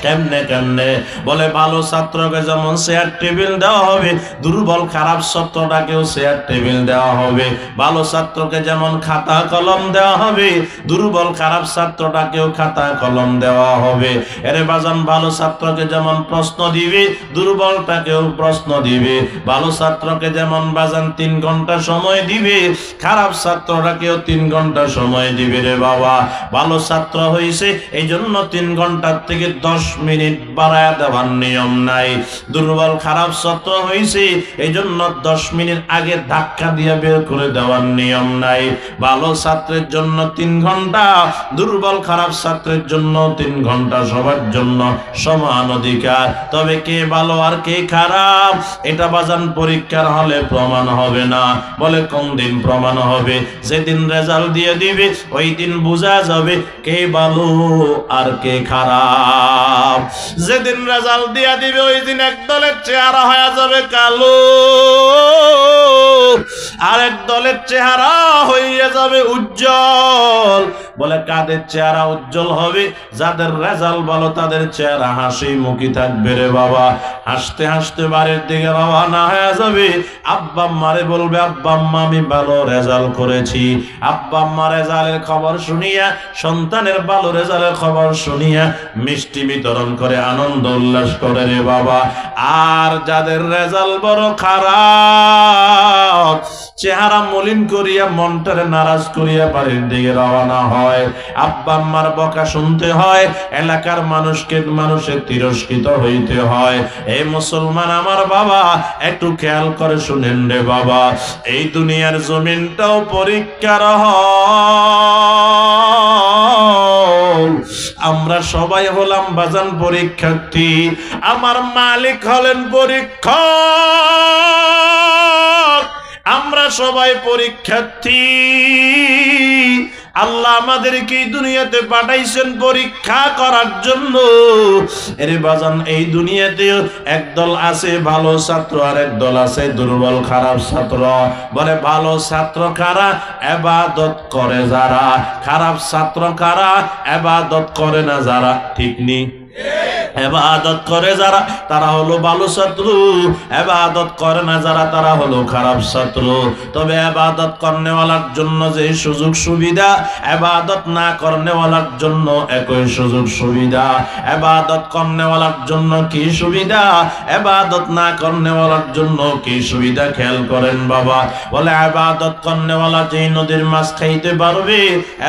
কেমনে কেমনে? বলে ভালো ছাত্রকে যেমন চেয়ার টেবিল দেওয়া হবে, দুর্বল খারাপ ছাত্রটাকেও চেয়ার টেবিল দেওয়া হবে। ভালো ছাত্রকে যেমন খাতা কলম দেওয়া হবে, দুর্বল খারাপ ছাত্রটাকেও খাতা কলম দেওয়া হবে। এরে বাজান, ভালো ছাত্রকে যেমন প্রশ্ন দিবে, দুর্বলটাকেও প্রশ্ন দিবে। ভালো ছাত্রকে যেমন বাজান 3 ঘন্টা সময় দিবে, খারাপ ছাত্রটাকেও 3 ঘন্টা সময় দিবে রে বাবা। ভালো ছাত্র হইছে এই জন্য 3 ঘন্টার থেকে 10 মিনিট বাড়ায় দেওয়ার নিয়ম নাই। দুর্বল খারাপ ছাত্র হইছে এই জন্য 10 মিনিট আগে ধাক্কা দিয়ে বের করে দেওয়ার নিয়ম নাই। ভালো ছাত্রের জন্য 3 ঘন্টা, দুর্বল খারাপ ছাত্রের জন্য 3 ঘন্টা, সবার জন্য সমান অধিকার। তবে কে ভালো আর কে খারাপ এটা বাজান পরীক্ষার হলে প্রমাণ হবে না। বলে কোন দিন প্রমাণ হবে? যেদিন রেজাল্ট দিয়ে দিবে ওই দিন বোঝা যাবে কে ভালো আর কে খারাপ। যেদিন রেজাল্ট দিয়ে দিবে ওই দিন এক দলের চেহারা হয়ে যাবে কালো, আরেক দলের চেহারা হয়ে যাবে উজ্জ্বল। বলে কাদের চেহারা উজ্জ্বল হবে? যাদের রেজাল্ট ভালো তাদের চেহারা হাসি মুখী থাকবে রে বাবা। হাসতে হাসতে বাড়ির দিকে রওনা হয়ে যাবে। আব্বা আম্মারে বলবে, আব্বা আম্মা আমি ভালো রেজাল্ট করেছি। আব্বা আম্মা রেজাল্টের খবর শুনিয়া, সন্তানের ভালো রেজাল্টের খবর শুনিয়া মিষ্টি মিত বিতরণ করে আনন্দ উল্লাস করে রে বাবা। আর যাদের রেজাল্ট বড় খারাপ, চেহারা মলিন করিয়া মনটারে নারাজ করিয়া বাড়ির দিকে রওনা হয়, আব্বা আম্মার বকা শুনতে হয়, এলাকার মানুষের তিরস্কৃত হইতে হয়। এই মুসলমান আমার বাবা, একটু খেয়াল করে শুনেন রে বাবা, এই দুনিয়ার জমিনটাও পরীক্ষার হল। আমরা সবাই হলাম বাজান পরীক্ষার্থী, আমার মালিক হলেন পরীক্ষক, আমরা সবাই পরীক্ষার্থী। আল্লাহ আমাদেরকে এই দুনিয়াতে পাঠাইছেন পরীক্ষা করার জন্য। এরে বাজান, এই দুনিয়াতে একদল আছে ভালো ছাত্র, আর একদল আছে দুর্বল খারাপ ছাত্র। বলে ভালো ছাত্র কারা? ইবাদত করে যারা। খারাপ ছাত্র কারা? ইবাদত করে না যারা। ঠিক নি? ইবাদত করে যারা তারা হলো ভালো ছাত্র, ইবাদত করে না যারা তারা হলো খারাপ ছাত্র। তবে ইবাদত করনেওয়ালার জন্য যে সুযোগ সুবিধা, ইবাদত না করনেওয়ালার জন্য একই সুযোগ সুবিধা। ইবাদত করনেওয়ালার জন্য কি সুবিধা, ইবাদত না করনেওয়ালার জন্য কি সুবিধা, খেয়াল করেন বাবা। বলে ইবাদত করনেওয়ালা যেই নদীর মাছ খাইতে পারবে,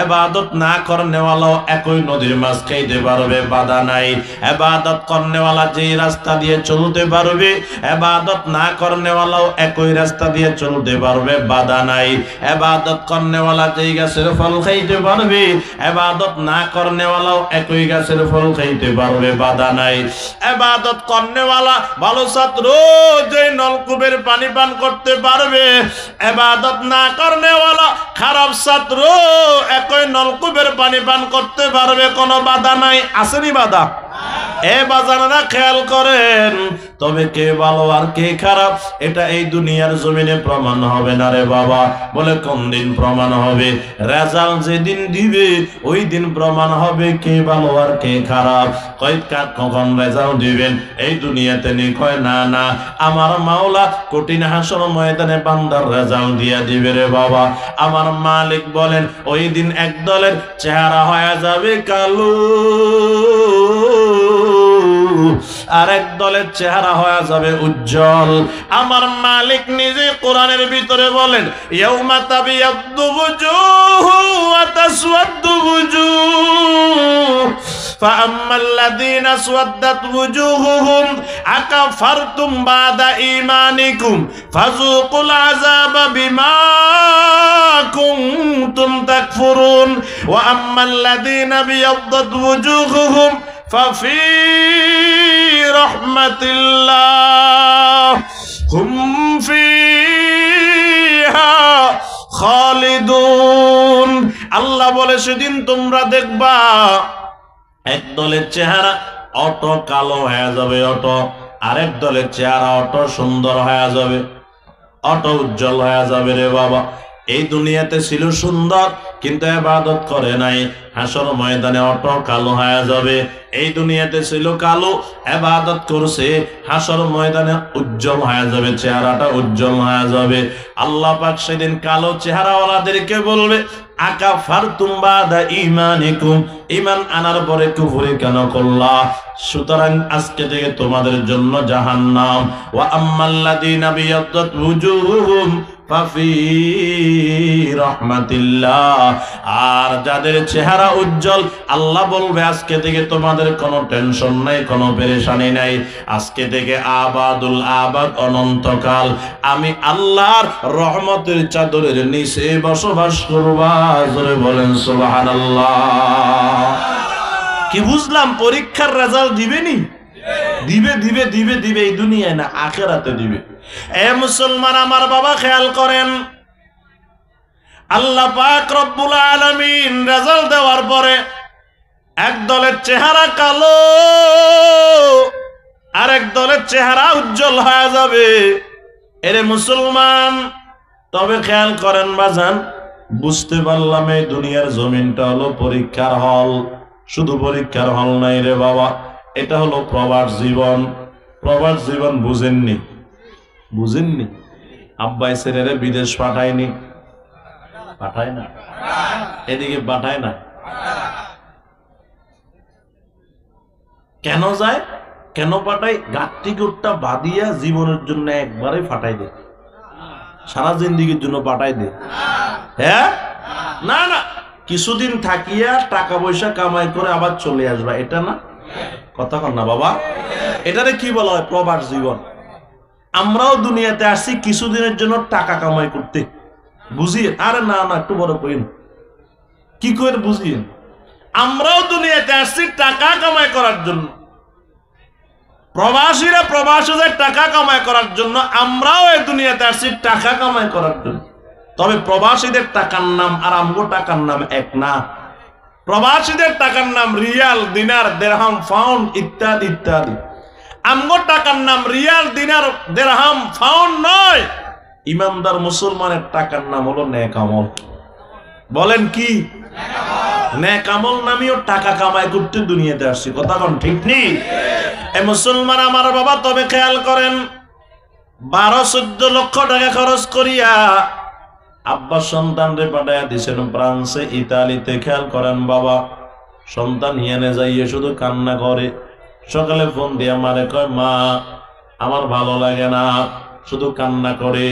ইবাদত না করনেওয়ালাও একই নদীর মাছ খাইতে পারবে, বাধা নাই। ইবাদত করনেওয়ালা যেই রাস্তা দিয়ে চলতে পারবে, ইবাদত না করনেওয়ালাও একই রাস্তা দিয়ে চলতে পারবে, বাধা নাই। ইবাদত করনেওয়ালা যেই গাছের ফল খাইতে পারবে, ইবাদত না করনেওয়ালাও একই গাছের ফল খাইতে পারবে, বাধা নাই। ইবাদত করনেওয়ালা ভালো ছাত্র যেই নলকূপের পানি পান করতে পারবে, ইবাদত না করনেওয়ালা খারাপ ছাত্র একই নলকূপের পানি পান করতে পারবে, কোনো বাধা নাই। আসেনি বাধা? এ বাজানেরা খেয়াল করেন। তবে কে ভালো আর কে খারাপ এটা এই দুনিয়ার জমিনে প্রমাণ হবে না রে বাবা। বলে কোন দিন প্রমাণ হবে? রেজাল্ট যেদিন দিবে ওই দিন প্রমাণ হবে কে ভালো আর কে খারাপ। কখন রেজাল্ট দিবেন? এই দুনিয়াতে নি? কয় না না, আমার মাওলা কঠিন হাসর ময়দানে বান্দার রেজাল্ট দিয়া দিবে রে বাবা। আমার মালিক বলেন ওই দিন এক দলের চেহারা হয়ে যাবে কালো, আর এক দলের চেহারা হয়ে যাবে উজ্জ্বল। আমার মালিক নিজে কোরআনের ভিতরে বলেন ইয়াউমা তাবিয়াদ্দু বুজুহু ওয়া তাসওয়াদ্দু বুজুহ ফাআম্মাল্লাযীনা আসওয়াদ্দাত বুজুহুহুম আকাফারতুম বাদা ঈমানিকুম ফাযুকুল আযাবা বিমা কুনতুম তাকফুরুন ওয়া আম্মাল্লাযীনা বিয়াদ্দাত বুজুহুহুম ففي رحمة الله هم فيها খালিদুন। আল্লাহ বলে সেদিন তোমরা দেখবা এক দলের চেহারা অটো কালো হয়ে যাবে, অটো, আরেক দলের চেহারা অটো সুন্দর হয়ে যাবে, অটো উজ্জ্বল হয়ে যাবে রে বাবা। এই দুনিয়াতে ছিল সুন্দর কিন্তু ইবাদত করে নাই, হাসর ময়দানে অটো কালো হয়ে যাবে। এই দুনিয়াতে ছিল কালো, ইবাদত করছে, হাসর ময়দানে উজ্জ্বল হয়ে যাবে, চেহারাটা উজ্জ্বল হয়ে যাবে। আল্লাহ পাক সেদিন কালো চেহারাওয়ালাদেরকে বলবে আকাফারতুম বাদা ঈমানিকুম, ঈমান আনার পরে কুফরি কেন করলা? সুতরাং আজকে থেকে তোমাদের জন্য জাহান্নাম। ওয়া আম্মাল্লাযীনা বিয়াদ্দাত ওয়ুজুহুহুম ফাফি রাহমাতিল্লাহ, আর যাদের চেহারা উজ্জ্বল আল্লাহ বলবে আজকে থেকে তোমাদের কোনো টেনশন নাই, কোনো পেরেশানি নাই, আজকে থেকে আবাদুল আবাদ অনন্তকাল আমি আল্লাহর রহমতের চাদরের নিচে বসবাস করবা। জোরে বলেন সুবহানাল্লাহ। কি বুঝলাম? পরীক্ষার রেজাল্ট দিবেনি? দিবে দিবে দিবে দিবে, এই দুনিয়ায় না আখিরাতে দিবে। এ মুসলমান আমার বাবা খেয়াল করেন, আল্লাহ পাক রব্বুল আলামিন রেজাল্ট দেওয়ার পরে এক দলের চেহারা কালো, আর এক দলের চেহারা উজ্জ্বল হয়ে যাবে। এরে মুসলমান, তবে খেয়াল করেন বাজান, বুঝতে পারলাম এই দুনিয়ার জমিনটা হলো পরীক্ষার হল। শুধু পরীক্ষার হল নাই রে বাবা, এটা হলো প্রবাস জীবন। প্রবাস জীবন বুঝেননি? বুঝেননি? আব্বাই ছেলেরে বিদেশ পাঠায়নি? পাঠায় না? এদিকে পাঠায় না? কেন যায়, কেন পাঠায়? গাঠটি গোটটা বাঁধিয়া জীবনের জন্য একবারে ফাটাই দে, সারা জিন্দিগির জন্য পাঠাই দে। হ্যাঁ, না না, কিছুদিন থাকিয়া টাকা পয়সা কামাই করে আবার চলে আসবা, এটা না? কথা কন না বাবা, এটারে কি বলা হয়? প্রবাস জীবন। আমরাও দুনিয়াতে আসছি কিছুদিনের জন্য টাকা কামাই করতে, বুঝিয়ে? আরে না না, একটু বড় কইন, কি করে বুঝিয়ে? আমরাও দুনিয়াতে আসছি টাকা কামাই করার জন্য। প্রবাসীরা প্রবাসীদের টাকা কামাই করার জন্য, আমরাও এই দুনিয়াতে আসছি টাকা কামাই করার জন্য। তবে প্রবাসীদের টাকার নাম আর আমগো টাকার নাম এক না। প্রবাসীদের টাকার নাম রিয়াল, দিনার, দিরহাম, পাউন্ড ইত্যাদি ইত্যাদি। আমগো টাকার নাম রিয়াল, দিনার, দিরহাম, পাউন্ড নয়। ইমানদার মুসলমানের টাকার নাম হলো নেক আমল। বলেন কি? নেক আমল নামিও টাকা কামাই করতে দুনিয়াতে আসছি। কথা কোন ঠিক নেই? এ মুসলমান আমার বাবা, তবে খেয়াল করেন, 12-14 লক্ষ টাকা খরচ করিয়া আব্বা সন্তানরে পাঠাইয়া দিছেন ফ্রান্সে, ইতালিতে। খেয়াল করেন বাবা, সন্তান হিয়ানে যাইয়ে শুধু কান্না করে। সকালে ফোন দিয়া মারে কয়, মা আমার ভালো লাগে না, শুধু কান্না করে।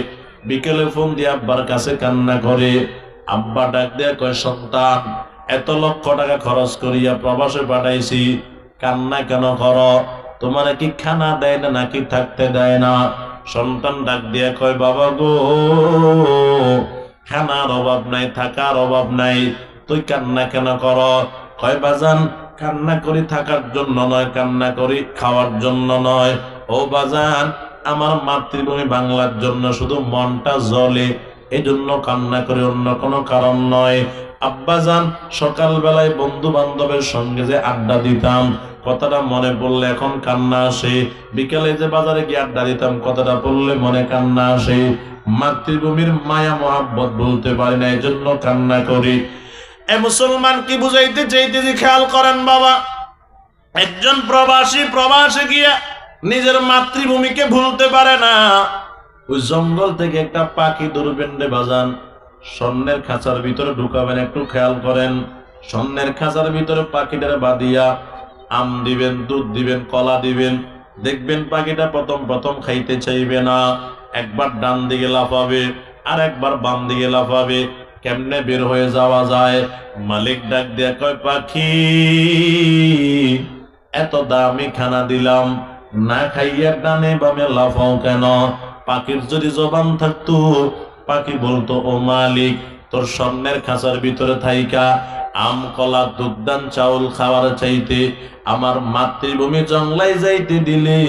বিকেলে ফোন দিয়া আব্বার কাছে কান্না করে। আব্বা ডাক দিয়া কয়, সন্তান এত লক্ষ টাকা খরচ করিয়া প্রবাসে পাঠাইছি, কান্না কেন করো? তোমার কি খানা দেয় না নাকি থাকতে দেয় না? সন্তান ডাক দিয়া কয়, বাবা গো, খানার অভাব নাই, থাকার অভাব নাই, তুই কান্না কেন কর? কয়, বাজান কান্না করি থাকার জন্য নয়, কান্না করি খাওয়ার জন্য নয়। ও বাজান, আমার মাতৃভূমি বাংলার জন্য শুধু মনটা জ্বলে, এই জন্য কান্না করে, অন্য কোনো কারণ নয়। আব্বাজান সকালবেলায় বন্ধু বান্ধবের সঙ্গে যে আড্ডা দিতাম, কথাটা মনে পড়লে এখন কান্না আসে। বিকেলে যে বাজারে গিয়ে আড্ডা দিতাম, কথাটা পড়লে মনে কান্না আসে। মাতৃভূমির মায়া মহাব্বত বলতে পারি না, এই জন্য কান্না করি। এ মুসলমান কি বুঝাইতে চাইতেছি খেয়াল করেন বাবা। একজন প্রবাসী প্রবাসে গিয়া নিজের মাতৃভূমিকে ভুলতে পারে না। ওই জঙ্গল থেকে একটা পাখি ধরবেন রে বাজান, স্বর্ণের খাঁচার ভিতরে ঢুকাবেন। একটু খেয়াল করেন, স্বর্ণের খাঁচার ভিতরে পাখিটারে বাঁধিয়া আম দিবেন, দুধ দিবেন, কলা দিবেন। দেখবেন পাখিটা প্রথম প্রথম খাইতে চাইবে না, একবার ডান দিকে লাফাবে আর একবার বাম দিকে লাফাবে। কেমনে বের হয়ে যাওয়া যায়? মালিক ডাক দিয়া কয়, পাখি এত দামি খানা দিলাম, না খাইয়া ডানে বামে লাফাও কেন? পাখির যদি জবান থাকতো, পাখি বলতো, ও মালিক, তোর স্বর্ণের খাঁচার ভিতরে থাইকা আম, কলা, দুধদান, চাউল খাওয়ার চাইতে আমার মাতৃভূমি জংলাই যাইতে দিলে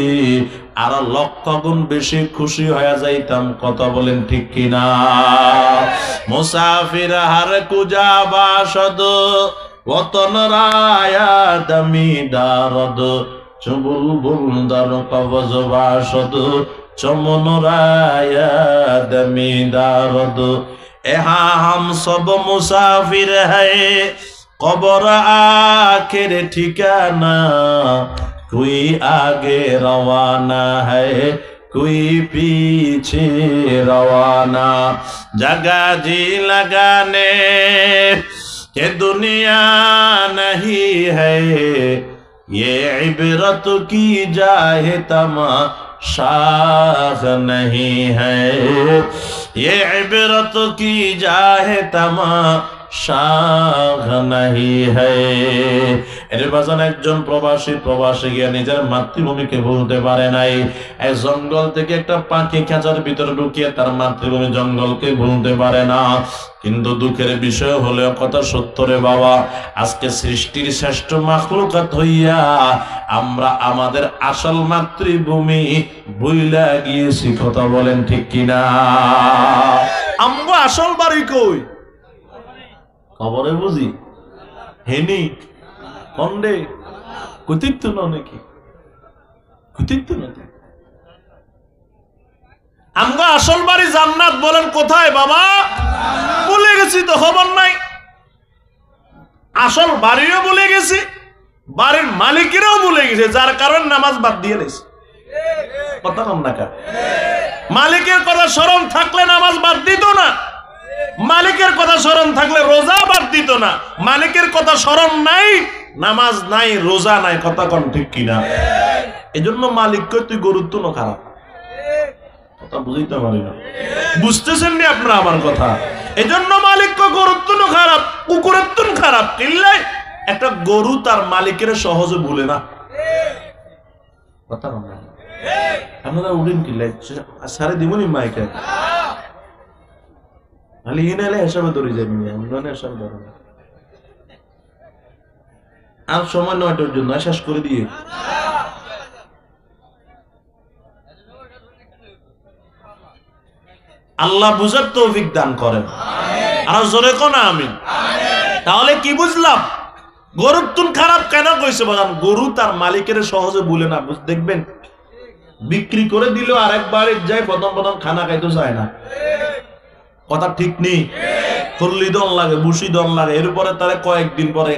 আর লক্ষ গুণ বেশি খুশি হয়ে যাইতাম। কথা বলেন ঠিক কিনা? মুসাফির হার কুজা বাসদ, ওতন রায়া দামি দারদ, চুবুল বুলদার কবজ বাসদ, চমন রায়া দামি দারদ। এহা হাম সব মুসাফির হ্যায়, কবর আখের ঠিকানা, कोई आगे रवाना है, कोई पीछे रवाना। जगह जी लगाने के दुनिया नहीं है, ये इबरत की जाए तमाशा नहीं है, ये इबरत की जाए तमाशा नहीं है। এর বাজান একজন প্রবাসী গিয়ে নিজের মাতৃভূমিকে ভুলতে পারে নাই। এই জঙ্গল থেকে একটা পাখি খাঁচার ভিতরে ঢুকিয়ে তার মাতৃভূমি জঙ্গলকে ভুলতে পারে না। কিন্তু দুঃখের বিষয় হলেও কথা সত্য রে বাবা, আজকে সৃষ্টির শ্রেষ্ঠ মাখলুকাত হইয়া আমরা আমাদের আসল মাতৃভূমি ভুইলা গিয়েছি। কথা বলেন ঠিক কিনা? আমরা আসল বাড়ি কই? কবরে বুঝি হেনি কন্ডে কুতিত্ব নাকি কুতিত্ব নাকি? আমরা আসল বাড়ি জান্নাত। বলেন কোথায় বাবা? ভুলে গেছি তো, খবর নাই। আসল বাড়িও ভুলে গেছি, বাড়ির মালিকেরও ভুলে গেছে, যার কারণ নামাজ বাদ দিয়ে দিয়েছে। কথা কম না কা? মালিকের কথা স্মরণ থাকলে নামাজ বাদ দিত না, মালিকের কথা স্মরণ থাকলে রোজা বাদ দিত না। মালিকের কথা স্মরণ নাই, নামাজ নাই, রোজা নাই, কথা কোন ঠিক কিনা? এই জন্য মালিককে তুই গরুর তুনো খারাপ, কথা বুঝতে পারি না, বুঝতেছেন নি আপনারা আমার কথা? এই জন্য মালিককে গরুর তুনো খারাপ, কুকুরের তুন খারাপ। কিনলে একটা গরু তার মালিকের সহজে ভুলে না, কথা বলেন। আপনারা উড়িন কিনলে সারে দিবনি মাইকে খালি ইনালে হিসাবে ধরে যাবি, অন্যান্য হিসাবে ধরে না। আর সময় 9টার জন্য শেষ করে দিয়ে আল্লাহ বুঝার তৌফিক দান করেন। আর জোরে কোন আমিন। তাহলে কি বুঝলাম? গরুর তুন খারাপ কেন কইছে বলেন? গরু তার মালিকের সহজে ভুলে না। দেখবেন বিক্রি করে দিল আরেকবার যায়, প্রথম খানা খাইতে চায় না, কথা ঠিক নেই। খল্লি দন লাগে, বুসি দন লাগে, এরপরে তারা কয়েকদিন পরে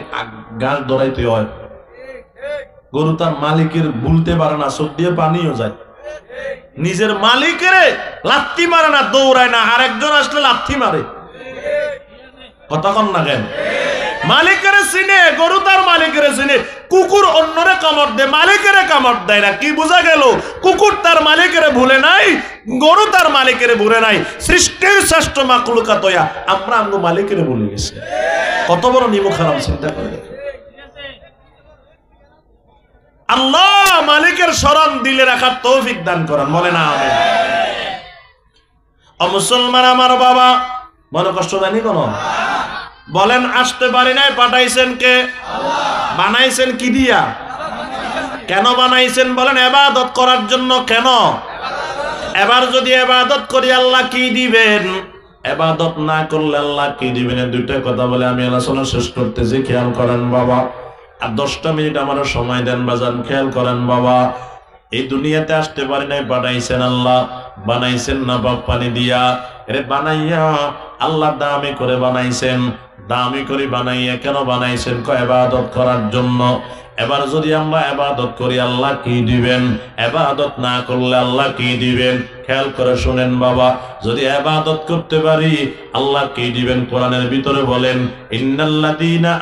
গাছ ধরাইতে হয়। গরু তার মালিকের ভুলতে পারে না, চোখ দিয়ে পানিও যায়। নিজের মালিকের লাথি মারে না, দৌড়ায় না, আরেকজন আসলে লাথি মারে, কথা কন না কেন? মালিকের চিনে, গরু তার মালিকের চিনে। কুকুর অন্যরে কামড় দেয়, মালিকের কামড় দেয় না। কি বোঝা গেল? কুকুর তার মালিকের ভুলে নাই, গরু তার মালিকের ভুলে নাই। সৃষ্টির শ্রেষ্ঠ মাখলুকাত হইয়া আমরা আমগো মালিকের ভুলে গেছি। কত বড় নিমুখ হারাম, চিন্তা করে দেখেন। আল্লাহ মালিকের শরণ দিলে রাখার তৌফিক দান করেন, বলে না আমিন। ও মুসলমান আমার বাবা, মনে কষ্ট জানি কোন? বলেন আসতে পারি নাই, পাঠাইছেন কে? বানাইছেন কি দিয়া? কেন বানাইছেন বলেন? ইবাদত করার জন্য। কেন? এবার যদি ইবাদত করি আল্লাহ কি দিবেন, ইবাদত না করলে আল্লাহ কি দিবেন? দুইটা কথা বলে আমি আলোচনা শেষ করতেছি, খেয়াল করেন বাবা। আর 10টা মিনিট আমার সময় দেন বাজান, খেয়াল করেন বাবা। এই দুনিয়াতে আসতে পারি নাই, বানাইছেন আল্লাহ। বানাইছেন না বাপ পানি দিয়া, এরে বানাইয়া আল্লাহ দামি করে বানাইছেন। দামি করে বানাইয়া কেন বানাইছেন? ইবাদত করার জন্য। এবার যদি আমরা ইবাদত করি আল্লাহ কি দিবেন? ইবাদত না করলে আল্লাহ কি দিবেন? খেয়াল করে শুনেন বাবা। যদি ইবাদত করতে পারি আল্লাহ কি দিবেন? কোরআনের ভিতরে বলেন, ইন্নাল্লাযীনা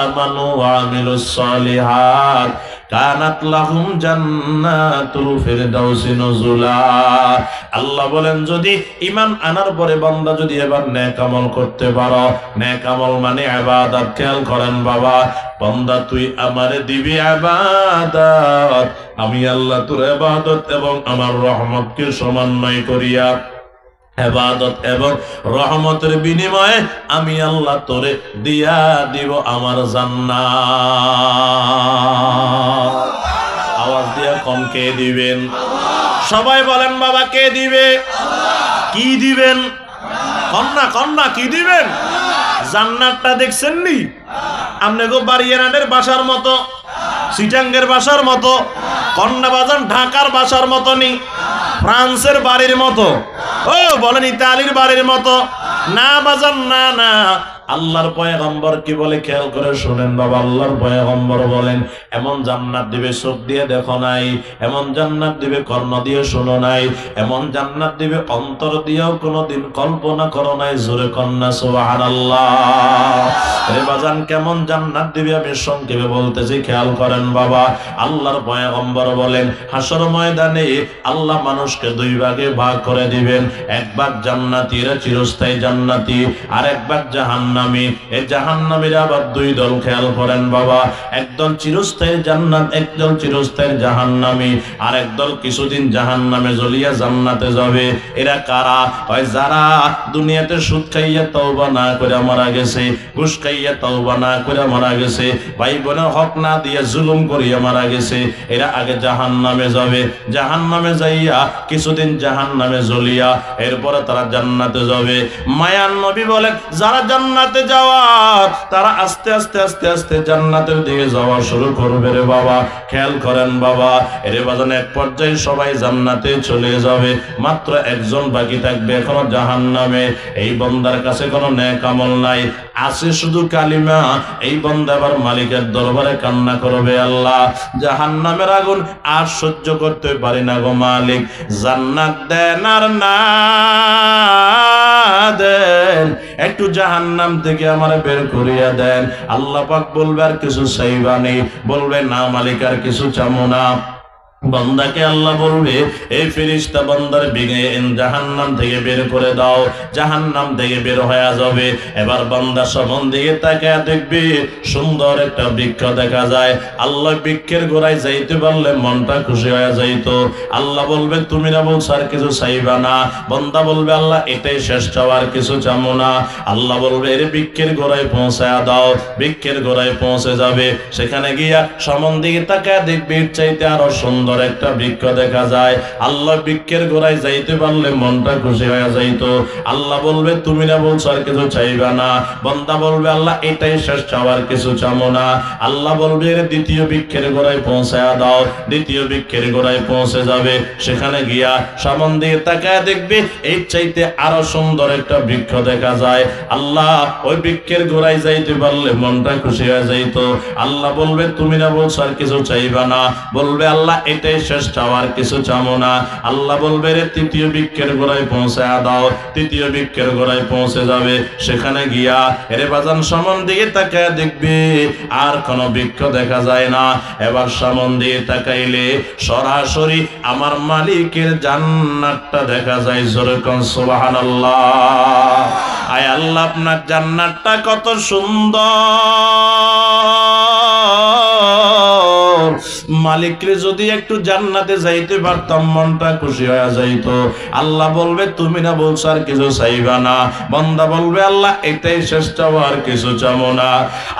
আমানু ওয়া আমিলুস সালিহাত কানাত লাহুম জান্নাতুল ফিরদাউসি নুজুলা। আল্লাহ বলেন যদি ঈমান আনার পরে বান্দা যদি এবার নেক আমল করতে পারো, নেক আমল মানে ইবাদত। খেয়াল করেন বাবা, বান্দা তুই আমারে দিবি ইবাদত, আমি আল্লাহ তোর ইবাদত এবং আমার রহমতকে সমন্বয় করিয়া ইবাদত এবং রহমতের বিনিময়ে আমি আল্লাহ তোরে দিয়া দিব আমার জান্নাত। আওয়াজ দিয়া কম কে দিবেন? সবাই বলেন বাবা, কে দিবে? কি দিবেন? কন্যা কি দিবেন? জান্নাতটা দেখছেন নি? আপনি গো বাড়িয়ানাদের বাসার মতো, সিটাঙ্গের বাসার মতো, কন্যা বাজান ঢাকার বাসার মতো নি, ফ্রান্সের বাড়ির মতো, ও বলেন ইতালির বাড়ির মতো না বাজান, না না। আল্লাহর পয়গম্বর কি বলে খেয়াল করে শুনেন বাবা। আল্লাহর পয়গম্বর বলেন, এমন জান্নাত দিবে চোখ দিয়ে দেখো নাই, এমন জান্নাত দিবে কর্ণ দিয়ে শোনো নাই, এমন জান্নাত দিবে অন্তর দিয়েও কোনোদিন কল্পনা করো নাই। জোরে কন্যা সুবহানাল্লাহ। রে বাজান কেমন জান্নাত দিবে আমি সংক্ষেপে বলতেছি, খেয়াল করেন বাবা। আল্লাহর পয়গম্বর বলেন, হাসর ময়দানে আল্লাহ মানুষকে দুই ভাগে ভাগ করে দিবেন। এক ভাগ জান্নাতীরা চিরস্থায়ী জান্নাতী, আর এক ভাগ জাহান্নামী। এই জাহান্নামীর আবার দুই দল। খেয়াল করেন বাবা, একদল চিরস্থায়ী জান্নাত, একদল চিরস্থায়ী জাহান্নামী। আর একদল কিছুদিন জাহান্নামে জ্বলিয়া জান্নাতে যাবে। এরা কারা? হয় যারা দুনিয়াতে সুদ খাইয়া তওবা না করে মারা গেছে, ঘুষ খাইয়া তওবা না করে মারা গেছে, ভাই বোনের হক না দিয়ে জুলুম করিয়া মারা গেছে। এরা আগে জাহান্নামে যাবে, জাহান্নামে যাইয়া কিছুদিন জাহান্নামে জ্বলিয়া এরপরে তারা জান্নাতে যাবে। মায়ান নবী বলেন, যারা জান্নাতে যাওয়ার তারা আস্তে আস্তে আস্তে আস্তে জান্নাতের দিকে যাওয়া শুরু করবে রে বাবা। খেয়াল করেন বাবা, এরে বাজান এক পর্যায়ে সবাই জান্নাতে চলে যাবে, মাত্র একজন বাকি থাকবে এখনো জাহান্নামে। এই বান্দার কাছে কোনো নেক আমল নাই, আছে শুধু কালিমা। এই বান্দা আবার মালিকের দরবারে কান্না করবে, আল্লাহ জাহান্নামের আগুন আর সহ্য করতে পারি না গো মালিক, জান্নাত দেন আর না দেন, একটু জাহান্নাম থেকে আমার বের করিয়া দেন। আল্লাহ পাক বলবে আর কিছু চাইবানি? বলবে না মালিক আর কিছু চামো না। বান্দাকে আল্লাহ বলবে এই ফেরেশতা বান্দার ভেঙে জাহান্নাম থেকে বের করে দাও। জাহান্নাম থেকে বের হয়ে যাবে। এবার বান্দা সামন দিকে তাকায় দেখবে সুন্দর একটা বৃক্ষ দেখা যায়। আল্লাহ বৃক্ষের গোড়ায় যাইতে পারলে মনটা খুশি হয়ে যাইতো। আল্লাহ বলবে তুমি না বলছো আর কিছু চাইবা না? বান্দা বলবে আল্লাহ এটাই শেষ চাওয়ার, কিছু চামো না। আল্লাহ বলবে এর বৃক্ষের গোড়ায় পৌঁছায়া দাও। বৃক্ষের গোড়ায় পৌঁছে যাবে। সেখানে গিয়া সামন দিকে তাকায় দেখবে এর চাইতে আরো সুন্দর একটা বৃক্ষ দেখা যায়। আল্লাহ বৃক্ষের গোড়ায় যাইতে পারলে মনটা খুশি হয়ে যাইতো। আল্লাহ বলবে তুমি না বলছো আর কিছু চাইবা না? বান্দা বলবে আল্লাহ এটাই শেষ চাওয়ার, কিছু চামো না। আল্লাহ বলবে এর দ্বিতীয় বৃক্ষের গোড়ায় পৌঁছায়া দাও। দ্বিতীয় বৃক্ষের গোড়ায় পৌঁছে যাবে। সেখানে গিয়া সামন দিয়ে তাকায় দেখবে এর চাইতে আরো সুন্দর একটা বৃক্ষ দেখা যায়। আল্লাহ ওই বৃক্ষের গোড়ায় যাইতে পারলে মনটা খুশি হয়ে যাইতো। আল্লাহ বলবে তুমি না বলছো আর কিছু চাইবা না? বলবে আল্লাহ এটাই শেষ চাওয়ার, কিছু চামো না। আল্লাহ বলবে রে তৃতীয় বৃক্ষের গোড়ায় পৌঁছায়া দাও। তৃতীয় বৃক্ষের গোড়ায় পৌঁছে যাবে। সেখানে গিয়া এরে বাজান সামন দিকে তাকায় দেখবে আর কোনো বৃক্ষ দেখা যায় না। এবার সামন দিয়ে তাকাইলে সরাসরি আমার মালিকের জান্নাতটা দেখা যায়। জোরে কোন সুবহানাল্লাহ। আয় আল্লাহ আপনার জান্নাতটা কত সুন্দর। মালিকরে যদি একটু জান্নাতে যাইতে পারতাম মনটা খুশি হয়ে যাইতো। আল্লাহ বলবে তুমি না বলছো আর কিছু চাইবা না? বান্দা বলবে আল্লাহ এটাই শেষ চাওয়া, আর কিছু চাবো না।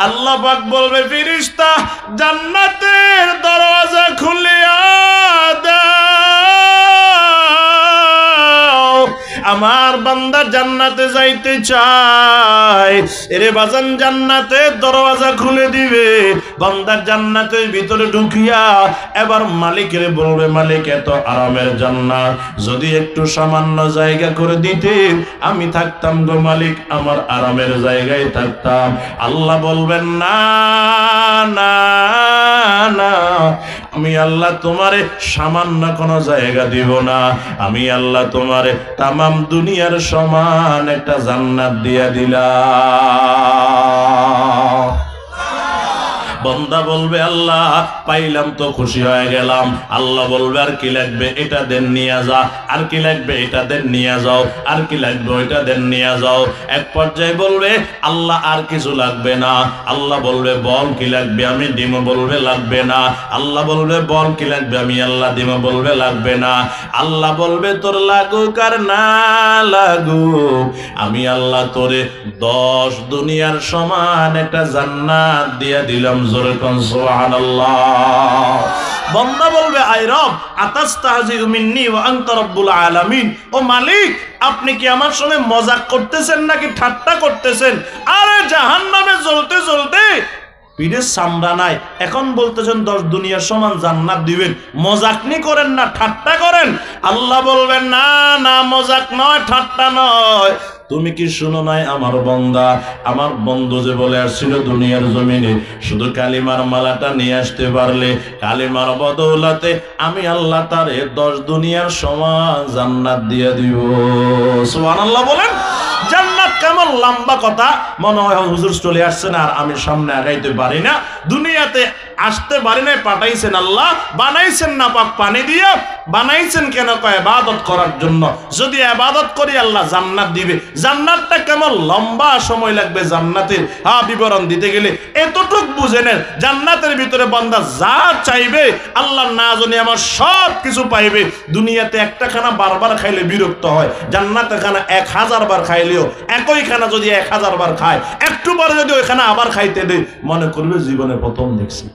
আল্লাহ পাক বলবে ফেরেশতা জান্নাতের দরওয়াজা খুলিয়া দাও, আমার বান্দা জান্নাতে যাইতে চায়। এরে বাজান জান্নাতের দরওয়াজা খুলে দিবে। বান্দা জান্নাতের ভিতরে ঢুকিয়া এবার মালিকের বলবে মালিক এত আরামের জান্নাত যদি একটু সামান্য জায়গা করে দিতেন আমি থাকতাম গো মালিক, আমার আরামের জায়গায় থাকতাম। আল্লাহ বলবেন না না না, আমি আল্লাহ তোমারে সামান্য কোনো জায়গা দিব না। আমি আল্লাহ তোমারে তামাম দুনিয়ার সমান একটা জান্নাত দিয়া দিলাম। বান্দা বলবে আল্লাহ পাইলাম তো খুশি হয়ে গেলাম। আল্লাহ বলবে আর কি লাগবে? এটা দেন নিয়ে যা। আর কি লাগবে? এটা দেন নিয়ে যাও। আর কি লাগবে? ওইটা দেন নিয়ে যাও। এক পর্যায়ে বলবে আল্লাহ আর কিছু লাগবে না। আল্লাহ বলবে বল কি লাগবে? আমি দিব। বলবে লাগবে না। আল্লাহ বলবে বল কি লাগবে? আমি আল্লাহ দিব। বলবে লাগবে না। আল্লাহ বলবে তোর লাগুক আর না লাগুক আমি আল্লাহ তোরে 10 দুনিয়ার সমান একটা জান্নাত দিয়া দিলাম। জোরে কোন সুবহানাল্লাহ। বান্দা বলবে আয় রব আতাস্তাহজিউ মিন্নি ওয়া আনতা রাব্বুল আলামিন। ও মালিক আপনি কি আমার সঙ্গে মজাক করতেছেন নাকি ঠাট্টা করতেছেন? আরে জাহান্নামে জ্বলতে জ্বলতে পিঠের চামড়া নাই, এখন বলতেছেন 10 দুনিয়ার সমান জান্নাত দিবেন। মজাক নি করেন না, ঠাট্টা করেন? আল্লাহ বলবেন না না, মজাক নয়, ঠাট্টা নয়। তুমি কি শুনো নাই আমার বান্দা, আমার বন্ধু যে বলে আসছিল দুনিয়ার জমিনে শুধু কালিমার মালাটা নিয়ে আসতে পারলে কালিমার বদৌলতে আমি আল্লাহ তারে 10 দুনিয়ার সমান জান্নাত দিয়ে দিব। সুবহানাল্লাহ বলেন। জান্নাত কেমন লম্বা কথা, মনে হয় হুজুর চলে আসছেন আর আমি সামনে আগাইতে পারি না। দুনিয়াতে আসতে পারি না, পাঠাইছেন আল্লাহ, বানাইছেন না পাক পানি দিয়ে। বানাইছেন কেন? কয় ইবাদত করার জন্য। যদি ইবাদত করি আল্লাহ জান্নাত দিবে। জান্নাতটা কেমন লম্বা সময় লাগবে জান্নাতের বিবরণ দিতে গেলে। এতটুক বুঝে নেন জান্নাতের ভিতরে বান্দা যা চাইবে আল্লাহ না জানি আমার সব কিছু পাইবে। দুনিয়াতে একটা খানা বারবার খাইলে বিরক্ত হয়, জান্নাতে খানা 1000 বার খাইলেও একই খানা যদি 1000 বার খায় একটু পরে যদি ওই খানা আবার খাইতে দেয় মনে করবে জীবনে প্রথম দেখছি।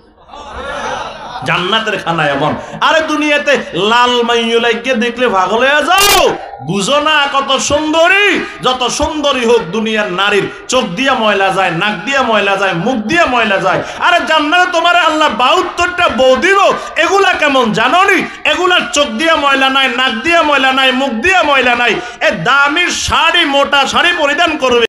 জান্নাতের খানা এমন। আরে দুনিয়াতে লাল মাইয়ু লাগিয়ে দেখলে পাগল হয়ে যাও, বুঝো না কত সুন্দরী। যত সুন্দরী হোক দুনিয়ার নারীর চোখ দিয়ে ময়লা যায়, নাক দিয়ে ময়লা যায়, মুখ দিয়ে ময়লা যায়। আরে জান্নাতে তোমার আল্লাহ 72টা বউ দিব। এগুলা কেমন জানো নি? এগুলার চোখ দিয়ে ময়লা নাই, নাক দিয়ে ময়লা নাই, মুখ দিয়ে ময়লা নাই। এ দামি শাড়ি, মোটা শাড়ি পরিধান করবে।